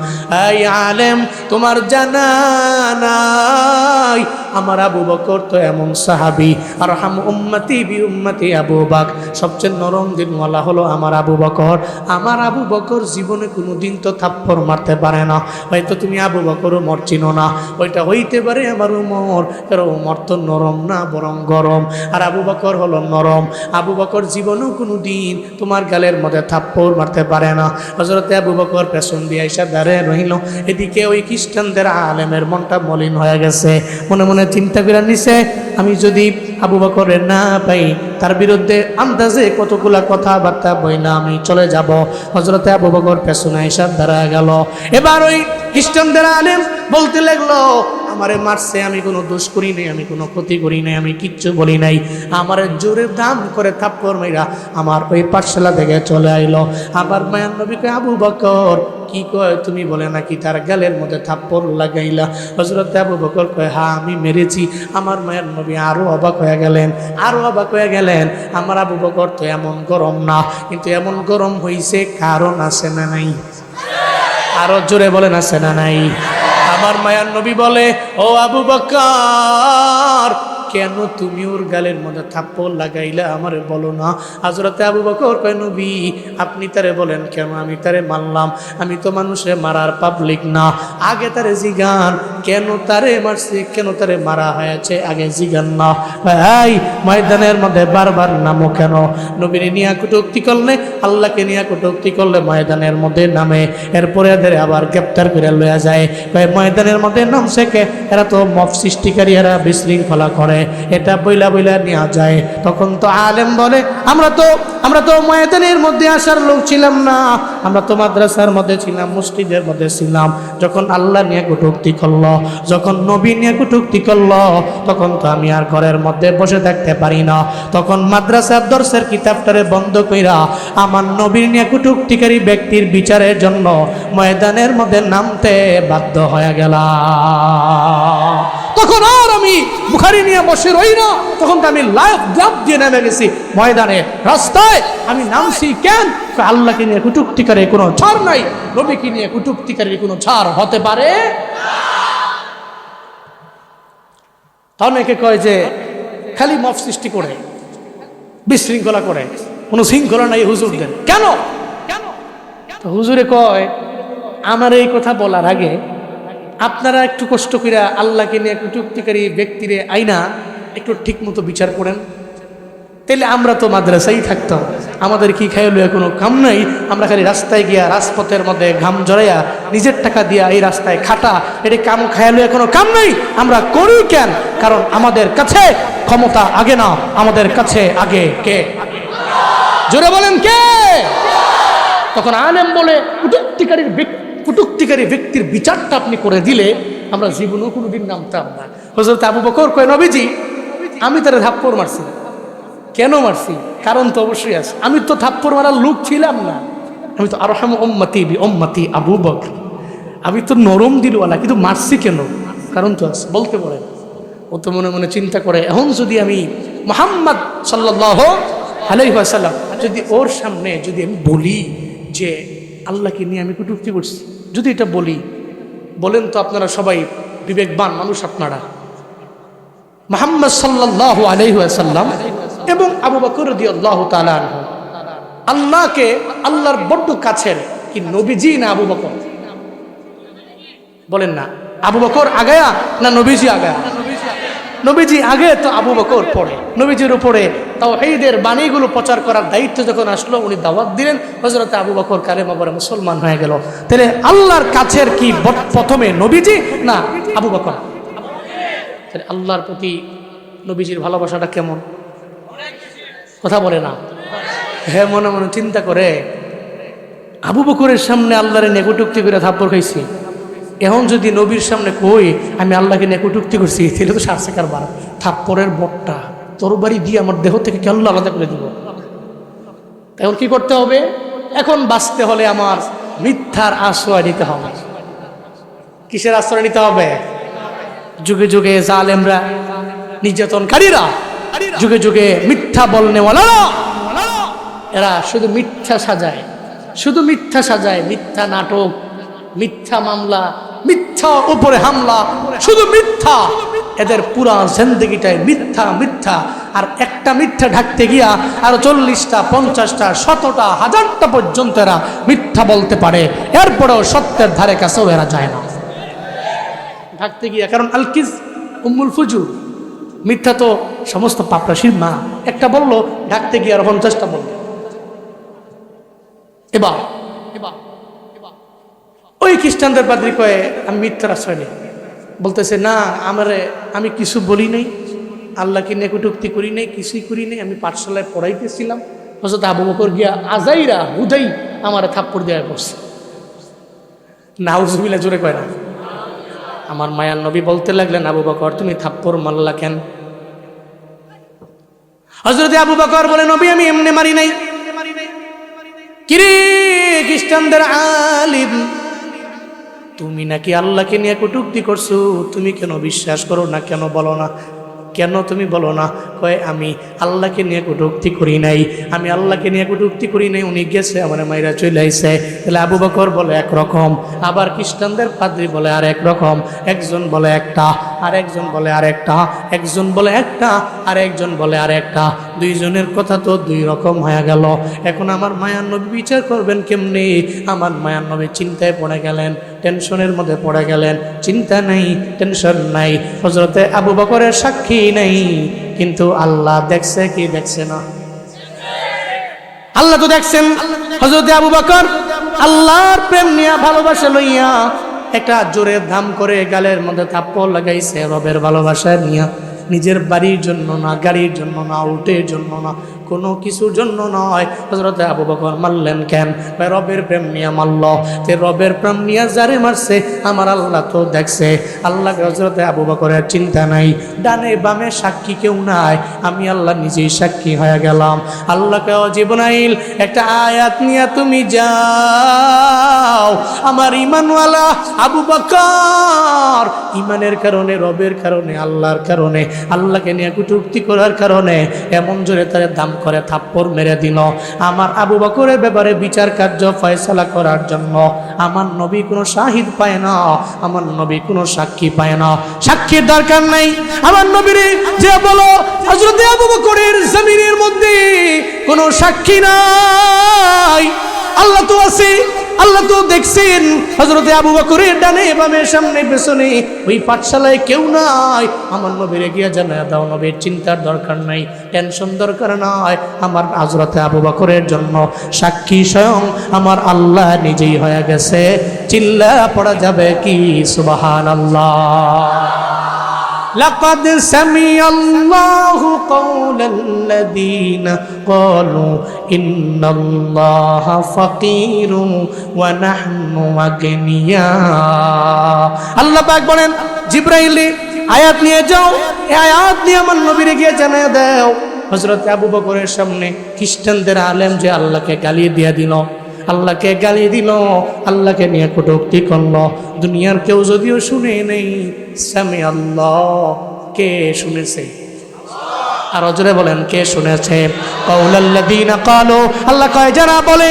S1: এই আলেম, তোমার জানা নাই আমার আবু বকর তো এমন সাহাবী, আর হাম উম্মতি বি উম্মতি আবু বকর, সবচেয়ে নরম দিনওয়ালা হলো আমার আবু বকর। আমার আবু বকর জীবনে কোনো দিন তো থাপ্পড় মারতে পারে না। হয়তো তুমি আবু বকর ওমর চিনো না, ওইটা হইতে পারে আমার উমর, কারণ উমর তো নরম না, বরং গরম, আর আবু বকর হলো নরম। আবু বকর জীবনেও কোনো দিন তোমার গালের মধ্যে থাপ্পড় মারতে পারে না। হযরতে আবু বকর পেছন দিয়ে আইসা দাঁড়িয়ে রহিল। এদিকে ওই খ্রিস্টানদের আলেমের মনটা মলিন হয়ে গেছে, মনে মনে চিন্তা করে নিছে, আমি যদি আবু বকরের না পাই, তার বিরুদ্ধে আন্দাজে কতগুলা কথাবার্তা বইলা আমি চলে যাব। হযরতে আবু বকর পেছনে আইসা দাঁড়ায় গেল। এবার ওই খ্রিস্টানদের আলেম বলতে লাগলো, আমারে মারছে, আমি কোনো দোষ করি নাই, আমি কোনো ক্ষতি করি নাই, আমি কিচ্ছু বলি নাই, আমার জোরে দাম করে থাপ্পড় মাইরা আমার ওই পাঠশালা থেকে চলে আইলো। আমার মায়ান নবী কয়, আবু বকর কি কয়, তুমি বলে নাকি তার গালের মধ্যে থাপ্পড় লাগাইলা? হযরত আবু বকর কয়, হ্যাঁ আমি মেরেছি। আমার মায়ের নবী আরো অবাক হয়ে গেলেন, আরো অবাক হয়ে গেলেন। আমার আবু বকর তো এমন গরম না, কিন্তু এমন গরম হইছে কারণ আছে না নাই? আরো জোরে বলেন, আছে না নাই? আমার মায়ার নবী বলে, ও আবু বকর, কেন তুমি ওর গালের মধ্যে থাপ্পড় লাগাইলা আমারে বলো না? হযরতে আবু বকর কয়, নবী আপনি তারে বলেন কেন, আমি তারে মানলাম, আমি তো মানুষে মারার পাবলিক না, আগে তারে জিগান কেন তারে মারছে, কেন তারে মারা হয়েছে, আগে জিগান না। এই ময়দানের মধ্যে বারবার নামো কেন? নবীর নিয়ে কটূক্তি করলে, আল্লাহকে নিয়ে কটূক্তি করলে ময়দানের মধ্যে নামে, এরপরে এদের আবার গ্রেপ্তার করে লইয়া যায়। ময়দানের মধ্যে নামছে কে? এরা তো মফ সৃষ্টিকারী, এরা বিশৃঙ্খলা করে, এটা বইলা বইলা নেওয়া যায়। তখন তো আলেম বলে, আমরা তো ময়দানের মধ্যে আসার লোক ছিলাম না, আমরা তো মাদ্রাসার মধ্যে ছিলাম, মসজিদের মধ্যে ছিলাম। যখন আল্লাহ নিয়ে কটূক্তি করলো, যখন নবী নিয়ে কটূক্তি করলো, তখন তো আমি আর ঘরের মধ্যে বসে থাকতে পারি না। তখন মাদ্রাসার দর্শের কিতাবটারে বন্ধ কইরা আমার নবীর নিয়ে কটূক্তিকারী ব্যক্তির বিচারের জন্য ময়দানের মধ্যে নামতে বাধ্য হয়ে গেলাম। তখন আর আমি বুখারি নিয়ে বসে রই না, তখন তো আমি লাইফ দিয়ে নেমে গেছি ময়দানে, রাস্তায় আমি নামছি কেন? আল্লাহকে নিয়ে কটূক্তিকারী কোনো ছাড় নাই, নবীকে নিয়ে কটূক্তিকারী কোনো ছাড় হতে পারে? অনেকে কয় যে খালি মফ সৃষ্টি করে, বিশৃঙ্খলা করে, কোনো শৃঙ্খলা নাই হুজুরদের। কেন? তো হুজুরে কয়, আমার এই কথা বলার আগে আপনারা একটু কষ্ট করে আল্লাহকে নিয়ে কটূক্তিকারী ব্যক্তিরে আইনা একটু ঠিক মতো বিচার করেন, তাইলে আমরা তো মাদ্রাসায় থাকতাম, আমাদের কি খাইলে কোনো কাম নাই, আমরা খালি রাস্তায় গিয়া রাজপথের মধ্যে ঘাম জড়াইয়া নিজের টাকা দিয়া এই রাস্তায় খাটা, এটা কাম খাইলে কোনো কাম নাই, আমরা করি কেন? কারণ আমাদের কাছে ক্ষমতা আগে না, আমাদের কাছে আগে কে? জোরে বলেন কে? তখন আলেম বলে, কটূক্তিকারী ব্যক্তির বিচারটা আপনি করে দিলে আমরা জীবনেও কোনোদিন নামতাম না। হযরত আবু বকর কয়, নবীজি আমি তারে থাপ্পড় মারছি। কেন মারছি? কারণ তো অবশ্যই আছে, আমি তো থাপ্পড় মারার লোক ছিলাম না, আমি তো আরহাম উম্মতি বি উম্মতি আবু বকর, আমি তো নরম দিলওয়ালা, কিন্তু মারছি কেন? কারণ তো আছে। বলতে পারেন, ও তো মনে মনে চিন্তা করে, এখন যদি আমি মুহাম্মদ সাল্লাল্লাহু আলাইহি ওয়াসাল্লাম যদি ওর সামনে যদি আমি বলি যে আল্লাহকে নিয়ে আমি কটূক্তি করছি, যদি এটা বলি, বলেন তো আপনারা সবাই বিবেকবান মানুষ, আপনারা মুহাম্মদ সাল্লাল্লাহু আলাইহি ওয়াসাল্লাম এবং আবু বকর রাদিয়াল্লাহু তাআলা আনহু আল্লাহকে, আল্লাহর বড্ড কাছের কি নবীজি না আবু বকর? বলেন না, আবু বকর আগায়া না নবীজি আগায়া? নবীজি আগে, তো আবু বকর পরে। নবীজির উপরে তাওহীদের বাণীগুলো প্রচার করার দায়িত্ব যখন আসলো, উনি দাওয়াত দিলেন, হযরত আবু বকর কালেমা পড়ে মুসলমান হয়ে গেল। তাহলে আল্লাহর কাছের কি প্রথমে নবীজি না আবু বকর? তাহলে আল্লাহর প্রতি নবীজির ভালোবাসাটা কেমন? কথা বলে না? হ্যাঁ, মনে মনে চিন্তা করে আবু বকরের সামনে আল্লাহরে নেকুটুক্তি করে থাপ্পড় খাইছি, এখন যদি নবীর সামনে কই আমি আল্লাহকে নেকুটুক্তি করছি, তাহলে তো সারছে কারবার। থাপ্পড়ের বটটা তরবারি দিয়ে আমার দেহ থেকে কে আল্লাহ আলাদা করে দিব। এখন কি করতে হবে? এখন বাঁচতে হলে আমার মিথ্যার আশ্রয় নিতে হবে। কিসের আশ্রয় নিতে হবে? যুগে যুগে জালেমরা, নির্যাতনকারীরা, যুগে যুগে মিথ্যা বলনেওয়ালারা, এরা শুধু মিথ্যা সাজায়, শুধু মিথ্যা সাজায়, মিথ্যা নাটক, মিথ্যা মামলা, মিথ্যা উপরে হামলা, শুধু মিথ্যা। এদের পুরা জিন্দেগিটাই মিথ্যা মিথ্যা। আর একটা মিথ্যা ঢাকতে গিয়া আর 40টা 50টা 100টা 1000টা পর্যন্ত এরা মিথ্যা বলতে পারে, এরপরেও সত্যের ধারে কাছেও এরা যায় না ঢাকতে গিয়া। কারণ আলকিজ উম্মুল ফুজুর, মিথ্যা তো সমস্ত পাপরাশির মা। একটা বললো ঢাকতে গিয়ে আর 50টা বললো। এবার ওই খ্রিস্টানদের পাদ্রী কয়ে আমি মিথ্যার আশ্রয় নেই, বলতেছে না আমি কিছু বলি নাই, আল্লাহকে নেকুটুক্তি করি নাই, কিছুই করি নাই, আমি পাঠশালায় পড়াইতেছিলাম, হযরত আবু বকর গিয়া আজাইরা হুদাই আমার থাপ্পড় দেওয়া করছে। নাউজুবিল্লাহ, জোরে কয় না। আমার মায়ার নবী বলতে লাগলেন, আবু বকর তুমি থাপ্পড় মারলা কেন? হযরত আবু বকর বলে, নবী আমি এমনি মারি নাই। কিরে খ্রিস্টানদের আলিম, তুমি নাকি আল্লাহকে নিয়ে কটূক্তি করছো, তুমি কেন বিশ্বাস করো না, কেন বলো না, কেন তুমি বলো না? কয় আমি আল্লাহকে নিয়ে কটূক্তি করি নাই, আমি আল্লাহকে নিয়ে কটূক্তি করি নাই, উনি গেছে আমার মাইরা চলে আইছে। তাহলে আবু বকর বলে একরকম, আবার খ্রিস্টানদের পাদ্রী বলে আর একরকম, একজন বলে একটা আর একজন বলে আর একটা, একজন বলে একটা আর একজন বলে আর একটা, দুইজনের কথা তো দুই রকম হয়ে গেল। এখন আমার মায়ার নবী বিচার করবেন কেমনে? আমার মায়ার নবী চিন্তায় পড়ে গেলেন, টেনশনের মধ্যে পড়ে গেলেন। চিন্তা নাই, টেনশন নাই, হযরতে আবু বকরের সাক্ষী নাই, কিন্তু আল্লাহ দেখছে কি দেখছে না? আল্লাহ তো দেখছেন। হযরতে আবু বকর আল্লাহর প্রেম নিয়া, ভালোবাসা লইয়া একটা জোরে ধাম করে গালের মধ্যে থাপ্পড় লাগাইছে, রবের ভালোবাসা নিয়া। নিজের বাড়ির জন্য না, গাড়ির জন্য না, উটের জন্য না, কোনো কিছুর জন্য নয়। হযরতে আবু বকর মারলেন কেন? রবের প্রেম নিয়ে মারল। তে রবের প্রেম নিয়ে যারে মারছে আমার আল্লাহ তো দেখছে। আল্লাহ হযরতে আবু বকরের চিন্তা নাই, ডানে বামে সাক্ষী কেউ নাই, আমি আল্লাহ নিজেই সাক্ষী হয়ে গেলাম। আল্লাহকে জিবরাইল একটা আয়াত নিয়ে তুমি যাও, আমার ঈমানওয়ালা আবু বকর ঈমানের কারণে, রবের কারণে, আল্লাহর কারণে, আল্লাহকে নিয়ে কটূক্তি করার কারণে এমন জোরে তারে দাম করে থাপ্পড় মেরে দিল। আমার আবু বকরের ব্যাপারে বিচার কার্য ফয়সালা করার জন্য আমার নবী কোনো শাহিদ পায় না, আমার নবী কোনো সাক্ষী পায় না। সাক্ষীর দরকার নাই। আমার নবীরে যে বলো হযরত আবু বকরের জমিনের মধ্যে কোনো সাক্ষী নাই, আল্লাহ তো আছে, আল্লাহ তো দেখছেন। হযরতে আবু বকরের ডানে বামে সামনে পেছনে ওই পাঠশালায় কেউ নাই। আমার নবীরে গিয়া জানায়া দাও, নবীর চিন্তার দরকার নাই, টেনশন দরকার নাই, আমার হযরতে আবু বকরের জন্য সাক্ষী স্বয়ং আমার আল্লাহ নিজেই হয়ে গেছে। চিল্লা পড়া যাবে কি সুবহানাল্লাহ। لقد سمع الله قول الذين قالوا إن الله فقير ونحن أغنياء। আল্লাহ পাক বলেন, জিবরাইল আয়াত নিয়ে যাও, এই আয়াত নিয়ে আমার নবীরে গিয়ে জানায় দাও। হযরত আবু বকরের সামনে খ্রিস্টানদের আলেম যে আল্লাহকে গালি দিয়ে দিল, আল্লাহকে গালি দিল, আল্লাহকে নিয়ে কটূক্তি করলো, দুনিয়ার কেউ যদিও শুনে নেই, সামি আল্লাহ, কে শুনেছে? আর জোরে বলেন কে শুনেছে? কাউলাল্লাযীনা ক্বালু, আল্লাহ কয় যারা বলে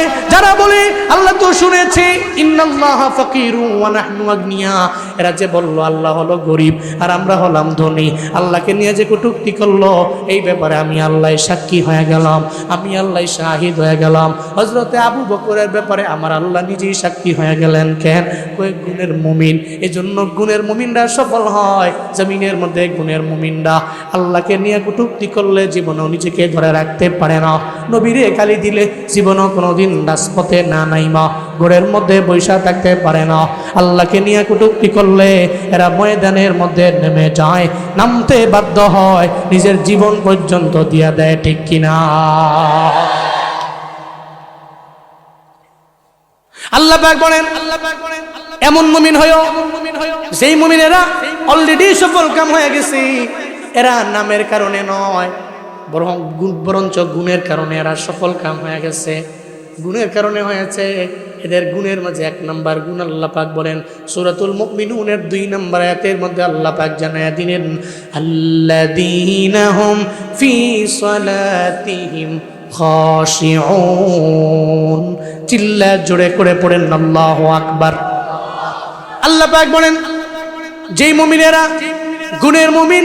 S1: আল্লাহ তো শুনেছে। ইন্নাল্লাহা ফাকিরু ওয়া নাহনু আগনিয়া, এরা যে বলল আল্লাহ হলো গরিব আর আমরা হলাম ধনী, আল্লাহকে নিয়ে যে কটূক্তি করলো, এই ব্যাপারে আমি আল্লাহ সাক্ষী হয়ে গেলাম, আমি আল্লাহ শাহিদ হয়ে গেলাম। হযরতে আবু বকরের ব্যাপারে আমার আল্লাহ নিজেই সাক্ষী হয়ে গেলেন। কেন? কয়েক গুণের মুমিন, এজন্য গুণের মুমিনরা সফল হয়। জমিনের মধ্যে গুণের মুমিনরা আল্লাহকে নিয়ে কটূক্তি করলে জীবনেও নিজেকে ধরে রাখতে পারে না, নবীরে গালি দিলে জীবনও কোনোদিন রাজপথে না নাইমা ঘরের মধ্যে বৈশা থাকতে পারে না। আল্লাহকে নিয়ে কটূক্তি করলে এরা ময়দানের মধ্যে নেমে যায়, নামতে বাধ্য হয়, নিজের জীবন পর্যন্ত দিয়া দেয়, ঠিক কিনা? আল্লাহ পাক বলেন এমন মুমিন হয়ো যেই মুমিনেরা অলরেডি সফল কাম হয়ে গেছে, এরা নামের কারণে নয় বরঞ্চ গুণের কারণে এরা সফল কাম হয়ে গেছে। গুণের কারণে হয়েছে। এদের গুণের মাঝে এক নাম্বার গুণ আল্লাহ পাক বলেন সূরাতুল মুমিনুনের 2 নম্বর আয়াতের মধ্যে আল্লাহ পাক জানায়া দিলেন আল্লাযীনা হুম ফি সালাতিহিম খাশিউন। চিল্লা জোরে করে পড়েন আল্লাহু আকবার। আল্লাহ পাক বলেন যেই মুমিনেরা গুণের মুমিন,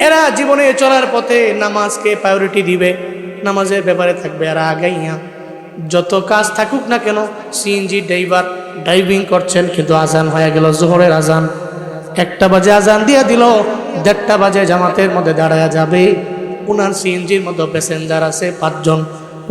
S1: এরা জীবনে চলার পথে নামাজকে প্রায়োরিটি দিবে, নামাজের ব্যাপারে থাকবে এরা আগাইয়া। যত কাজ থাকুক না কেন, সিএনজি ড্রাইভার ড্রাইভিং করছেন, কিন্তু আজান হয়ে গেল জোহরের আজান, 1টা বাজে আজান দিয়া দিল, 1:30 বাজে জামাতের মধ্যে দাঁড়ায়া যাবে। উনার সিএনজির মধ্যে প্যাসেঞ্জার আছে 5 জন,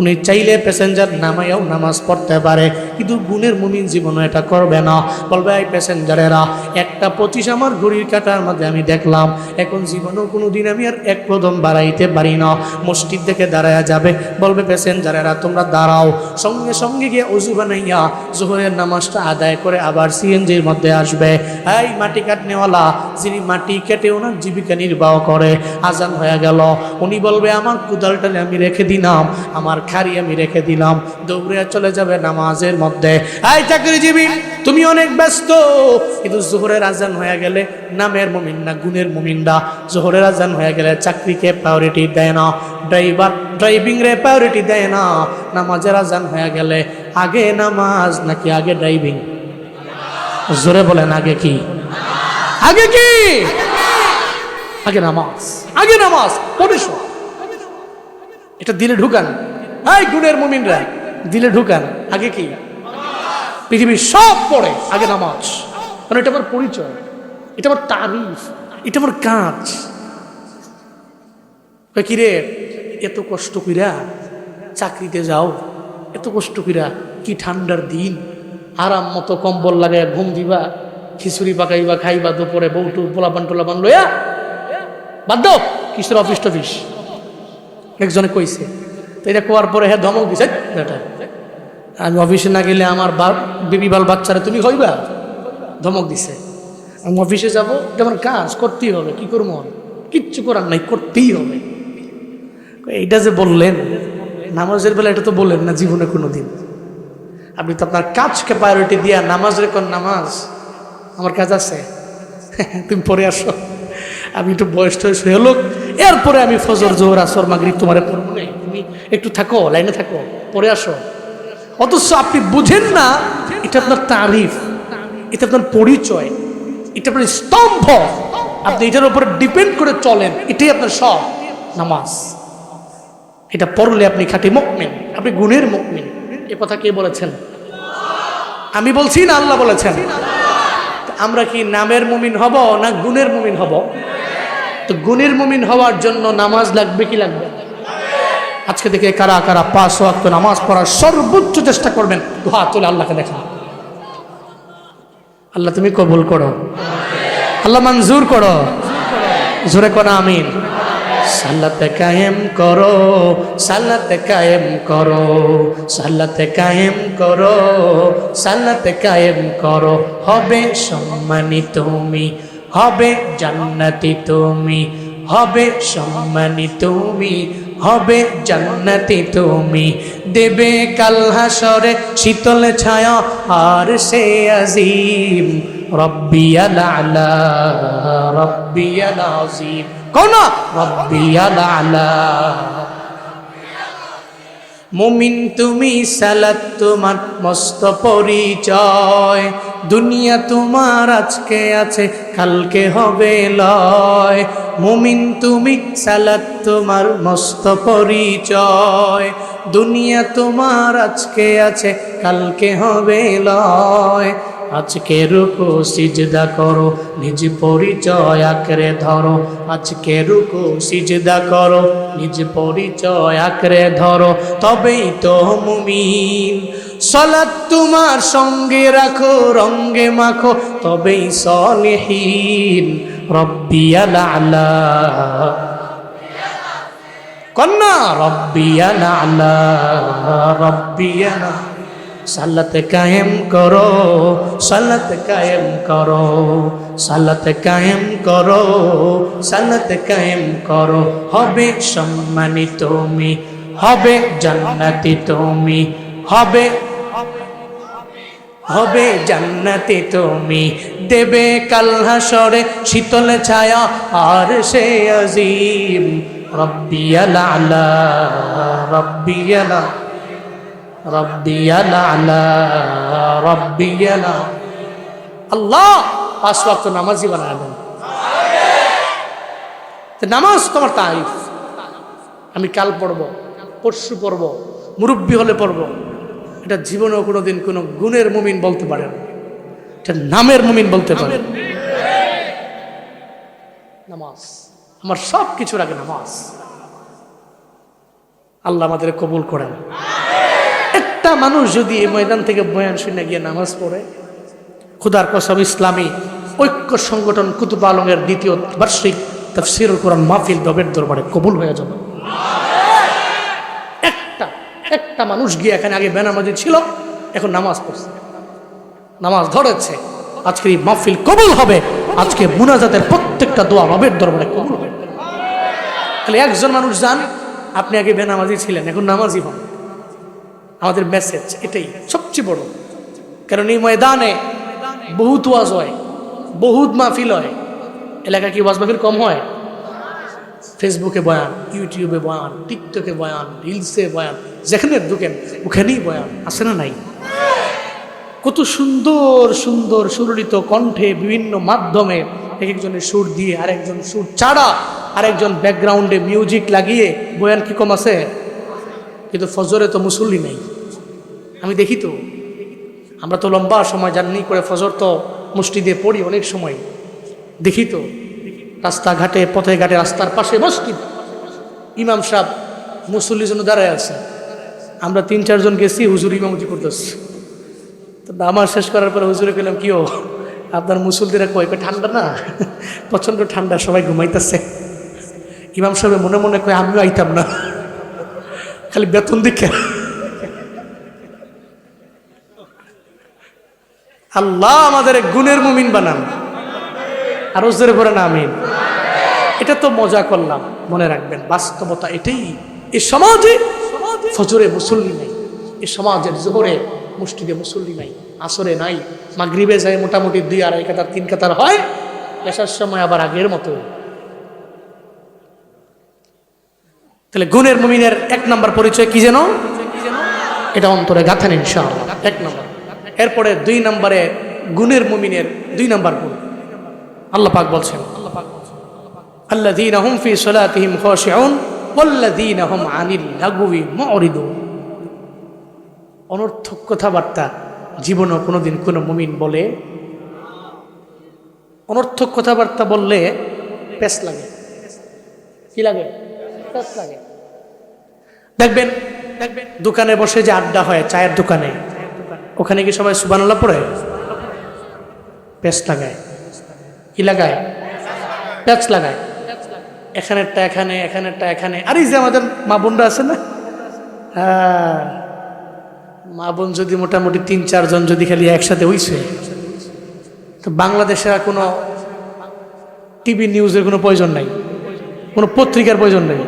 S1: উনি চাইলে প্যাসেঞ্জার নামাইয়াও নামাজ পড়তে পারে, কিন্তু গুণের মুমিন জীবনে এটা করবে না। বলবে এই প্যাসেঞ্জারেরা 1:25 আমার ঘড়ির কাঁটার মধ্যে আমি দেখলাম, এখন জীবনেও কোনো দিন আমি আর 1 কদম বাড়াইতে পারি না। মসজিদ থেকে দাঁড়ায়া যাবে, বলবে প্যাসেঞ্জারেরা তোমরা দাঁড়াও, সঙ্গে সঙ্গে গিয়ে অজু বানাইয়া জোহরের নামাজটা আদায় করে আবার সিএনজির মধ্যে আসবে। এই মাটি কাটনেওয়ালা, যিনি মাটি কেটে ওনার জীবিকা নির্বাহ করে, আজান হয়ে গেল, উনি বলবে আমার কুদালটা আমি রেখে দিলাম, আমার খারি আমি রেখে দিলাম, দৌড়ে চলে যাবে নামাজের মধ্যে। এই চাকরিজীবী, তুমি অনেক ব্যস্ত, কিন্তু জোহরের আজান হয়ে গেলে নামের মুমিন না গুণের মুমিনরা জোহরের আজান হয়ে গেলে চাকরিকে প্রায়োরিটি দেয় না, ড্রাইভার ড্রাইভিং রে প্রায়োরিটি দেয় না। নামাজের আজান হয়ে গেলে আগে নামাজ নাকি আগে ড্রাইভিং? জোরে বলেন আগে কি? আগে কি? আগে নামাজ, আগে নামাজ পড়েছ। এটা দিলে ঢুকান, এই গুণের মুমিনরা দিলে ঢুকান, আগে কি? পৃথিবীর সব পড়ে, আগে নামাজ। কারণ এটা আমার পরিচয়, এটা আমার তারিফ, এটা আমার কাজ। কিরে এত কষ্ট কইরা চাকরিতে যাও, এত কষ্ট কইরা, কি ঠান্ডার দিন, আরাম মতো কম্বল লাগায় ঘুম দিবা, খিচুড়ি পাকাইবা, খাইবা, দুপুরে বউটু পোলাপান টোলাপান লইয়া বাদ দাও, কিসের অফিস টফিস। একজনে কইছে, তো এটা কোয়ার পরে হ্যাঁ ধমক দিছে, আমি অফিসে না গেলে আমার বেবি বাল বাচ্চারা তুমি হইবা, ধমক দিছে। আমি অফিসে যাব, এটা আমার কাজ, করতেই হবে, কি করবো, কিচ্ছু করার নাই, করতেই হবে। এইটা যে বললেন নামাজের বেলা, এটা তো বললেন না জীবনে কোনো দিন। আপনি তো আপনার কাজকে প্রায়োরিটি দিয়া নামাজ রেখন, নামাজ আমার কাজ আছে, তুমি পরে আসো, আমি একটু বয়স টয়স হয়ে লোক, এরপরে আমি ফজর জোহর আসর মাগরিব তোমার পড়বো না, তুমি একটু থাকো, লাইনে থাকো, পরে আসো। অথচ আপনি বুঝেন না এটা আপনার তারিফ, এটা আপনার পরিচয়, এটা আপনার স্তম্ভ, আপনি এটার উপরে ডিপেন্ড করে চলেন, এটাই আপনার সব। নামাজ এটা পড়লে আপনি খাঁটি মুমিন, আপনি গুণের মুমিন। এ কথা কে বলেছেন? আমি বলছি না আল্লাহ বলেছেন? আমরা কি নামের মুমিন হব না গুণের মুমিন হব? তো গুণের মুমিন হওয়ার জন্য নামাজ লাগবে কি লাগবে? আজকে থেকে কারা কারা 5 ওয়াক্ত নামাজ পড়ার সর্বোচ্চ চেষ্টা করবেন, হাত তুলে আল্লাহকে দেখা। আল্লাহ তুমি কবুল করো, আল্লাহ মঞ্জুর করো, জোরে কোন আমিন। সালাতে কায়েম করো, সালাতে কায়েম করো, সালাতে কায়েম করো, সালাতে কায়েম করো, হবে সম্মানিত তুমি, হবে জান্নাতি তুমি, হবে সম্মানিত তুমি, হবে জান্নাতি তুমি, দেবে কাল হাসরে শীতল ছায়া আর সে আজিম, রব্বিয়াল আলা রব্বিয়াল আযীম, কোন রব্বিয়াল আলা। মুমিন তুমি, সালাত তোমার মস্ত পরিচয়, দুনিয়া তোমার আজকে আছে কালকে হবে লয়। মুমিন তুমি, সালাত তোমার মস্ত পরিচয়, দুনিয়া তোমার আজকে আছে কালকে হবে লয়। আজকে রুকু সিজদা করো, নিজ পরিচয় আঁকড়ে ধরো, আজকে রুকু সিজদা করো, নিজ পরিচয় আঁকড়ে ধরো, তবেই তো মুমিন। সালাত তোমার সঙ্গে রাখো, রঙ্গে মাখো, তবেই সলিহিন, রব্বিয়াল আলা, কন্যা রব্বিয়াল আলা রব্বিয়াল। সালাত কায়েম করো, সালাত কায়েম করো, সালাত কায়েম করো, সালাত কায়েম করো। হবে সম্মানিত তুমি, হবে জান্নাতি তুমি, হবে হবে জান্নাতি তুমি, দেবে কাল হাসরে শীতল ছায়া আর সে আজিম। রব্বিয়াল আলা, রব্বিয়াল আলা, রব্বিয়াল আলা, রব্বিয়াল আলা। আল্লাহ 5 ওয়াক্ত নামাজি বানায় দেন। নামাজ তোমার তারিফ, আমি কাল পড়ব, পরশু পড়ব, মুরব্বী হলে পড়ব, এটা জীবনেও কোনোদিন কোনো গুণের মুমিন বলতে পারে না, এটা নামের মুমিন বলতে পারে। নামাজ আমার সব কিছুর আগে নামাজ। আল্লাহ আমাদের কবুল করেন। একটা মানুষ যদি এই ময়দান থেকে বয়ান শুনে গিয়ে নামাজ পড়ে, খুদার কসম ইসলামী ঐক্য সংগঠন কুতুব আলমের 2য় বার্ষিক তাফসীরুল কোরআন মাহফিল রবের দরবারে কবুল হয়ে যাবে। একটা মানুষ গিয়ে এখানে আগে বেনামাজি ছিল, এখন নামাজ পড়ছে, নামাজ ধরেছে, আজকের এই মাহফিল কবুল হবে। আজকে মুনাজাতের প্রত্যেকটা দোয়া রবের দরবারে কবুল হবে। তাহলে একজন মানুষ যান, আপনি আগে বেনামাজি ছিলেন, এখন নামাজি হন। আমাদের মেসেজ এটাই সবচেয়ে বড়। কারণ এই ময়দানে বহুত ওয়াজ হয়, বহুত মাহফিল হয়। এলাকা কি ওয়াজ মাহফিল কম হয়? ফেসবুকে বয়ান, ইউটিউবে বয়ান, টিকটকে বয়ান, রিলসে বয়ান, যেখানে ঢুকেন ওখানেই বয়ান, আছে না নাই? কত সুন্দর সুন্দর সুললিত কণ্ঠে বিভিন্ন মাধ্যমে এক একজনের সুর দিয়ে, আরেকজন সুর ছাড়া, আরেকজন ব্যাকগ্রাউন্ডে মিউজিক লাগিয়ে বয়ান কি কম আছে? কিন্তু ফজরে তো মুসল্লি নেই। আমি দেখি তো, আমরা তো লম্বা সময় জার্নি করে ফজর তো মুষ্টি দিয়ে পড়ি, অনেক সময় দেখি তো রাস্তাঘাটে, পথে ঘাটে, রাস্তার পাশে মসজিদ, ইমাম সাহেব মুসল্লির জন্য দাঁড়ায় আছে। আমরা 3-4 জন গেছি, হুজুর ইমামতি করতেছি। তো নামাজ শেষ করার পরে হুজুরে পেলাম, কিও আপনার মুসল্লিরা কয়? ঠান্ডা না, প্রচণ্ড ঠান্ডা, সবাই ঘুমাইতেছে। ইমাম সাহেব মনে মনে কয় আমিও আইতাম না, খালি বেতন দিকে। আল্লাহ আমাদের গুণের মুমিন বানান। আর জোরে করে না আমিন। এটা তো মজা করলাম, মনে রাখবেন বাস্তবতা এটাই। এই সমাজে ফজরে মুসল্লি নাই, এই সমাজের জোহরে মসজিদে মুসল্লি নাই, আসরে নাই, মাগরিবে যায় মোটামুটি 2-2.5 কাতার 3 কাতার হয়, এসার সময় আবার আগের মতো। তাহলে গুণের মুমিনের 1 নম্বর পরিচয় কি যেন? এটা অন্তরে গাঁথেন ইনশাআল্লাহ, 1 নম্বর। এরপরে 2 নম্বরে গুণের মুমিনের 2 নম্বর গুণ আল্লাহ পাক বলছেন, আল্লাযীনা হুম ফি সালাতিহিম খাশিউন ওয়াল্লাযীনা হুম আনিল লাগওয়ি মুরিদুন। অনর্থক কথাবার্তা জীবনে কোনোদিন কোনো মুমিন বলে? অনর্থক কথাবার্তা বললে পেশ লাগে। কি লাগে? পেশ লাগে। দেখবেন দোকানে বসে যে আড্ডা হয়, চায়ের দোকানে, ওখানে কি সবাই সুবহানাল্লাহ পড়ে? পেশ লাগায়। কি লাগায়? পেঁচ লাগায়। এখানেরটা এখানে, এখানেরটা এখানে। আর এই যে আমাদের মা বোনরা আছে না, হ্যাঁ, মা বোন যদি মোটামুটি 3-4 জন যদি খালি একসাথে হইছে, তো বাংলাদেশে কোনো টিভি নিউজের কোনো প্রয়োজন নাই, কোনো পত্রিকার প্রয়োজন নেই।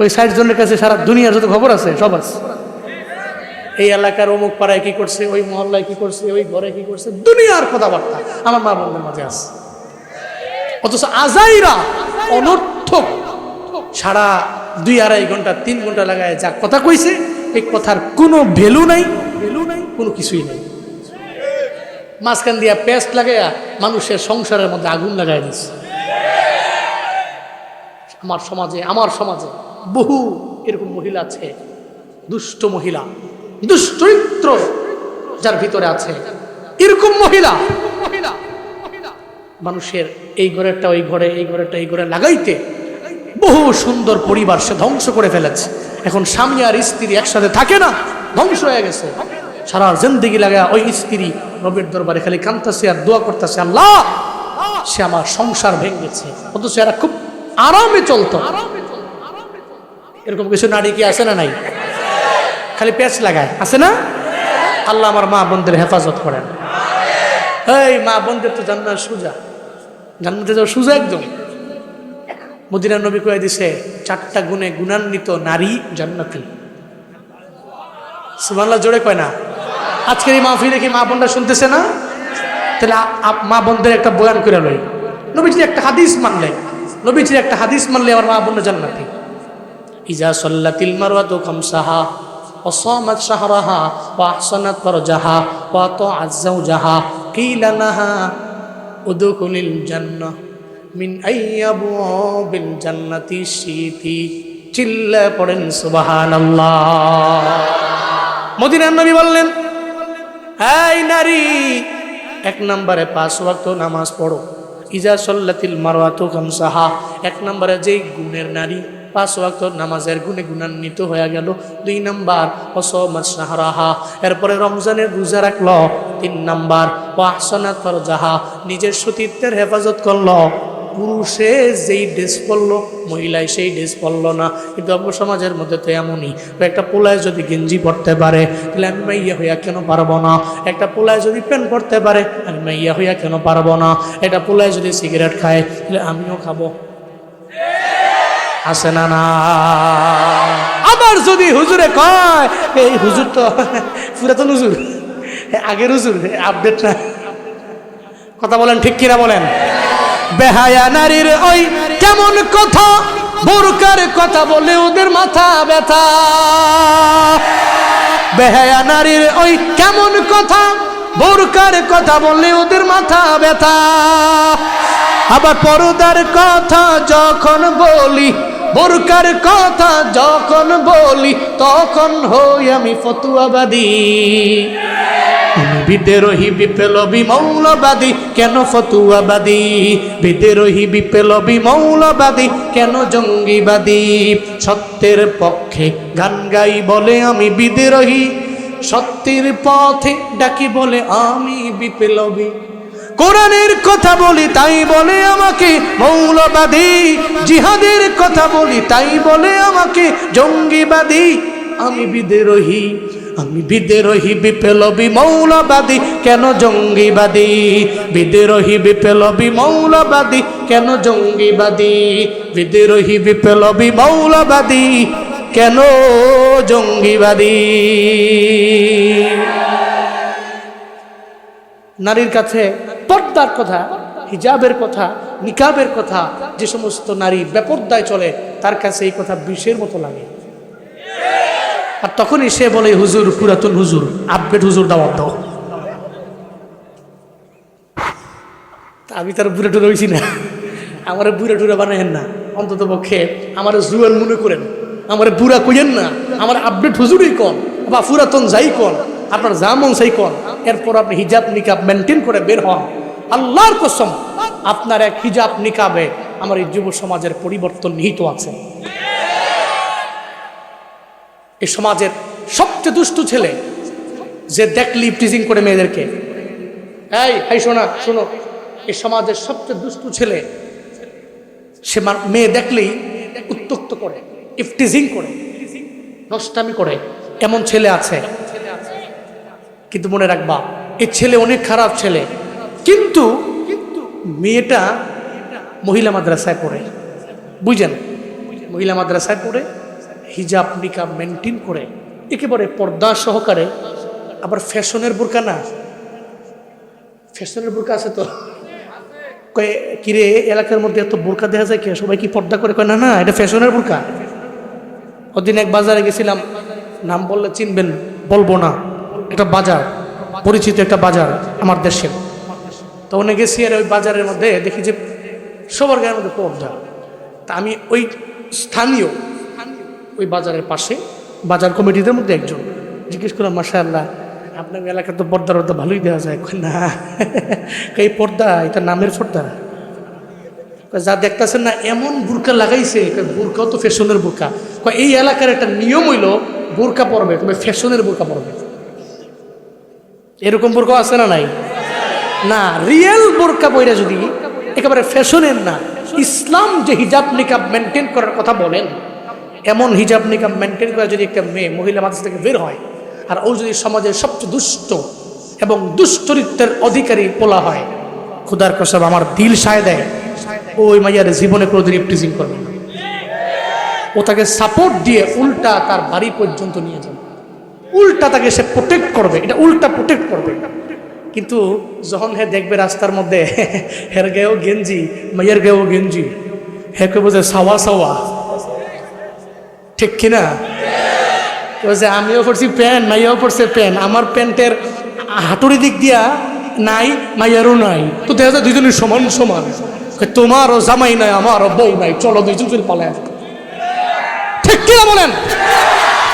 S1: ওই 60 জনের কাছে সারা দুনিয়ার যত খবর আছে সব আছে। এই এলাকার অমুক পাড়ায় কি করছে, ওই মহল্লায় কি করছে, ওই ঘরে কি করছে, দুনিয়ার কথাবার্তা আমার মা বোনদের মাঝে আছে। অথচ আজাইরা অনর্থক সারা 2-2.5 ঘন্টা 3 ঘন্টা লাগায় যা কথা কইছে, এই কথার কোনো ভ্যালু নাই, কোনো কিছুই নেই। মাঝখান দিয়া পেস্ট লাগাইয়া মানুষের সংসারের মধ্যে আগুন লাগাই দিচ্ছে। আমার সমাজে বহু এরকম মহিলা আছে, দুষ্ট মহিলা, দুশ্চরিত্র যার ভিতরে আছে, এরকম মহিলা মানুষের এই ঘরেরটা ওই ঘরে, এই ঘরেরটা এই ঘরে লাগাইতে বহু সুন্দর পরিবার সে ধ্বংস করে ফেলেছে। এখন স্বামী আর স্ত্রী একসাথে থাকে না, ধ্বংস হয়ে গেছে। সারা জিন্দেগি লাগা ওই স্ত্রী রবের দরবারে খালি কাঁদতেছে আর দোয়া করতেছে, আল্লাহ সে আমার সংসার ভেঙেছে। অথচ এরা খুব আরামে চলতো। এরকম কিছু নারী কি আছে না নাই? খালি পেঁচ লাগায়, আছে না? আল্লাহ আমার মা বোনদের হেফাজত করেন। এই মা বোনদের তো জান্নাত সোজা, জান্নাতে যাও সোজা একদম। মদিনার নবী কয়ে দিছে 4টা গুণে গুণান্বিত নারী জান্নাতি। সুবহানাল্লাহ জোরে কয় না? আজকের এই মাহফিলে কি মা বোনরা শুনতেছে না? তাহলে মা বোনদের একটা বয়ান করে লই। নবীজির একটা হাদিস মানলে, নবীজির একটা হাদিস মানলে আমার মা বোনরা জান্নাতি। ইজা সাল্লাতিল মারওয়াতু খামসাহা ওয়া সামাত শাহরাহা ওয়া আহসানাত ফারজাহা ওয়া তাআত যাওজাহা কিলা লাহা উদখুলিল জান্নাহ মিন আইয়াবুবিল জান্নাতি শিতি। চিল্লা পড়েন সুবহানাল্লাহ। মদিনার নবী বললেন, এই নারী, 1 নম্বরে 5 ওয়াক্ত নামাজ পড়ো। ইজা সাল্লাতিল মারওয়াতু খামসাহা, 1 নম্বরে যেই গুণের নারী 5 ওয়াক্ত নামাজের গুণে গুণান্বিত হয়ে গেল। 2 নম্বর ওয়াসামাত শাহরাহা, এরপরে রমজানের রোজা রাখলো। 3 নম্বর ওয়াহসানাত ফারজাহা, নিজের সতীত্বের হেফাজত করলো। পুরুষে যেই ড্রেস পরলো মহিলায় সেই ড্রেস পরলো না। কিন্তু আমাদের সমাজের মধ্যে তো এমনই, একটা পোলায় যদি গেঞ্জি পরতে পারে তাহলে আমি মাইয়া হইয়া কেন পারবো না? একটা পোলায় যদি প্যান্ট পরতে পারে আমি মাইয়া হইয়া কেন পারবো না? একটা পোলায় যদি সিগারেট খায় তাহলে আমিও খাবো। আছে না? না। আবার যদি হুজুরে কয়, এই হুজুর তো পুরাতন হুজুর, আগের হুজুর, আপডেট না। কথা বলেন ঠিক কিনা বলেন? বেহায়া নারীর ওই কেমন কথা, বোরকার কথা বলে ওদের মাথা ব্যথা। বেহায়া নারীর ওই কেমন কথা, বোরকার কথা বলে ওদের মাথা ব্যথা। আবার পর্দার কথা যখন বলি, বোরকার কথা যখন বলি, তখন হই আমি ফতুয়াবাদী। আমি বিদ্রোহী বিপ্লবী মৌলবাদী, কেন ফতুয়াবাদী? বিদ্রোহী বিপ্লবী মৌলবাদী, কেন জঙ্গিবাদী? সত্যের পক্ষে গান গাই বলে আমি বিদ্রোহী, সত্যের পথে ডাকি বলে আমি বিপ্লবী। কোরআনের কথা বলি তাই বলে আমাকে মৌলবাদী, জিহাদের কথা বলি তাই বলে আমাকে জঙ্গিবাদী। আমি বিদ্রোহী, আমি বিদ্রোহী বিপ্লবী মৌলবাদী, কেন জঙ্গিবাদী? বিদ্রোহী বিপ্লবী মৌলবাদী, কেন জঙ্গিবাদী? বিদ্রোহী বিপ্লবী মৌলবাদী, কেন জঙ্গিবাদী? নারীর কাছে পর্দার কথা, হিজাবের কথা, নিকাবের কথা যে সমস্ত নারী বেপর্দায় চলে তার কাছে এই কথা বিষের মতো লাগে। আর তখনই সে বলে, হুজুর, পুরাতন হুজুর, আপডেট হুজুর দাওয়াত দাও। আমি তার বুড়ে টুরে হয়েছি না, আমার বুড়ে টুরে বানাইেন না। অন্তত পক্ষে আমার জুয়ান মনে করেন, আমার বুড়া কইেন না, আমার আপডেট হুজুরই কন বা পুরাতন যাই কন, আপনার যা মন সেই কন। এরপর আপনি হিজাব নিকাব মেনটেন করে বের হন। আল্লাহর কসম, আপনার এক হিজাব নিকাবে আমার এই যুব সমাজের পরিবর্তন নিহিত আছে। এই সমাজের সবচেয়ে দুষ্টু ছেলে যে দেখলি টিজিং করে মেয়েদেরকে, এই শোনা শোনো, এই সমাজের সবচেয়ে দুষ্টু ছেলে সে মেয়ে দেখলেই উত্তক্ত করে, ইফটিজিং করে, নষ্টামি করে, এমন ছেলে আছে। কিন্তু মনে রাখবা, এই ছেলে অনেক খারাপ ছেলে, কিন্তু মেয়েটা মহিলা মাদ্রাসায় পড়ে, বুঝেন, মহিলা মাদ্রাসায় পড়ে, হিজাব নিকাব মেনটেন করে, একেবারে পর্দা সহকারে। আবার ফ্যাশনের বোরকা না, ফ্যাশনের বোরকা আছে তো, কয়ে কিরে এলাকার মধ্যে এত বোরকা দেখা যায় কে, সবাই কি পর্দা করে? কয় না না, এটা ফ্যাশনের বোরকা। ওদিন এক বাজারে গেছিলাম, নাম বললে চিনবেন, বলবো না, একটা বাজার, পরিচিত একটা বাজার আমার দেশের। তো ওখানে গেছি, আর ওই বাজারের মধ্যে দেখি যে সবার গায়ের মধ্যে পর্দা। তা আমি ওই স্থানীয় ওই বাজারের পাশে বাজার কমিটিদের মধ্যে একজন জিজ্ঞেস করলাম, মাশাআল্লাহ, আপনার এলাকায় তো পর্দার তো ভালোই দেওয়া যায়। না, এই পর্দা এটা নামের পর্দা, যা দেখতেছেন না এমন বোরকা লাগাইছে, বোরকাও তো ফ্যাশনের বোরকা। এই এলাকার একটা নিয়ম হইল বোরকা পরবে, তবে ফ্যাশনের বোরকা পরবে। এরকম বোরকা আছে না? নাই না, রিয়েল বোরকা পইরা যদি একেবারে ফ্যাশনের না, ইসলাম যে হিজাব নিকাব মেনটেন করার কথা বলেন, এমন হিজাব নিকাব মেনটেন করে যদি একটা মেয়ে মহিলা মাদ্রাসা থেকে বের হয়, আর ও যদি সমাজের সবচেয়ে দুষ্ট এবং দুশ্চরিত্রের অধিকারী পোলা হয়, খুদার কসম আমার দিল সায় দেয় ওই মাইয়ার জীবনে কোনোদিন ইফটিজিং করবে না। ও তাকে সাপোর্ট দিয়ে উল্টা তার বাড়ি পর্যন্ত নিয়ে যাবে, উল্টা তাকে সে প্রোটেক্ট করবে, এটা উল্টা প্রোটেক্ট করবে। কিন্তু যখন হে দেখবে রাস্তার মধ্যে হের গেও গেঞ্জি মাইয়ের গেও গেঞ্জি, হেকে বোঝে সাওয়া সাওয়া, ঠিক কিনা? বলছে আমিও পড়ছি প্যান্ট, মাইয়াও পড়ছে প্যান্ট, আমার প্যান্টের হাঁটুরি দিক দিয়া নাই, মাইয়ারও নাই, তো দেখা যায় দুইজনের সমান সমান। তোমারও জামাই নাই, আমারও বউ নাই, চলো দুইজন পালায়, ঠিক কিনা বলেন?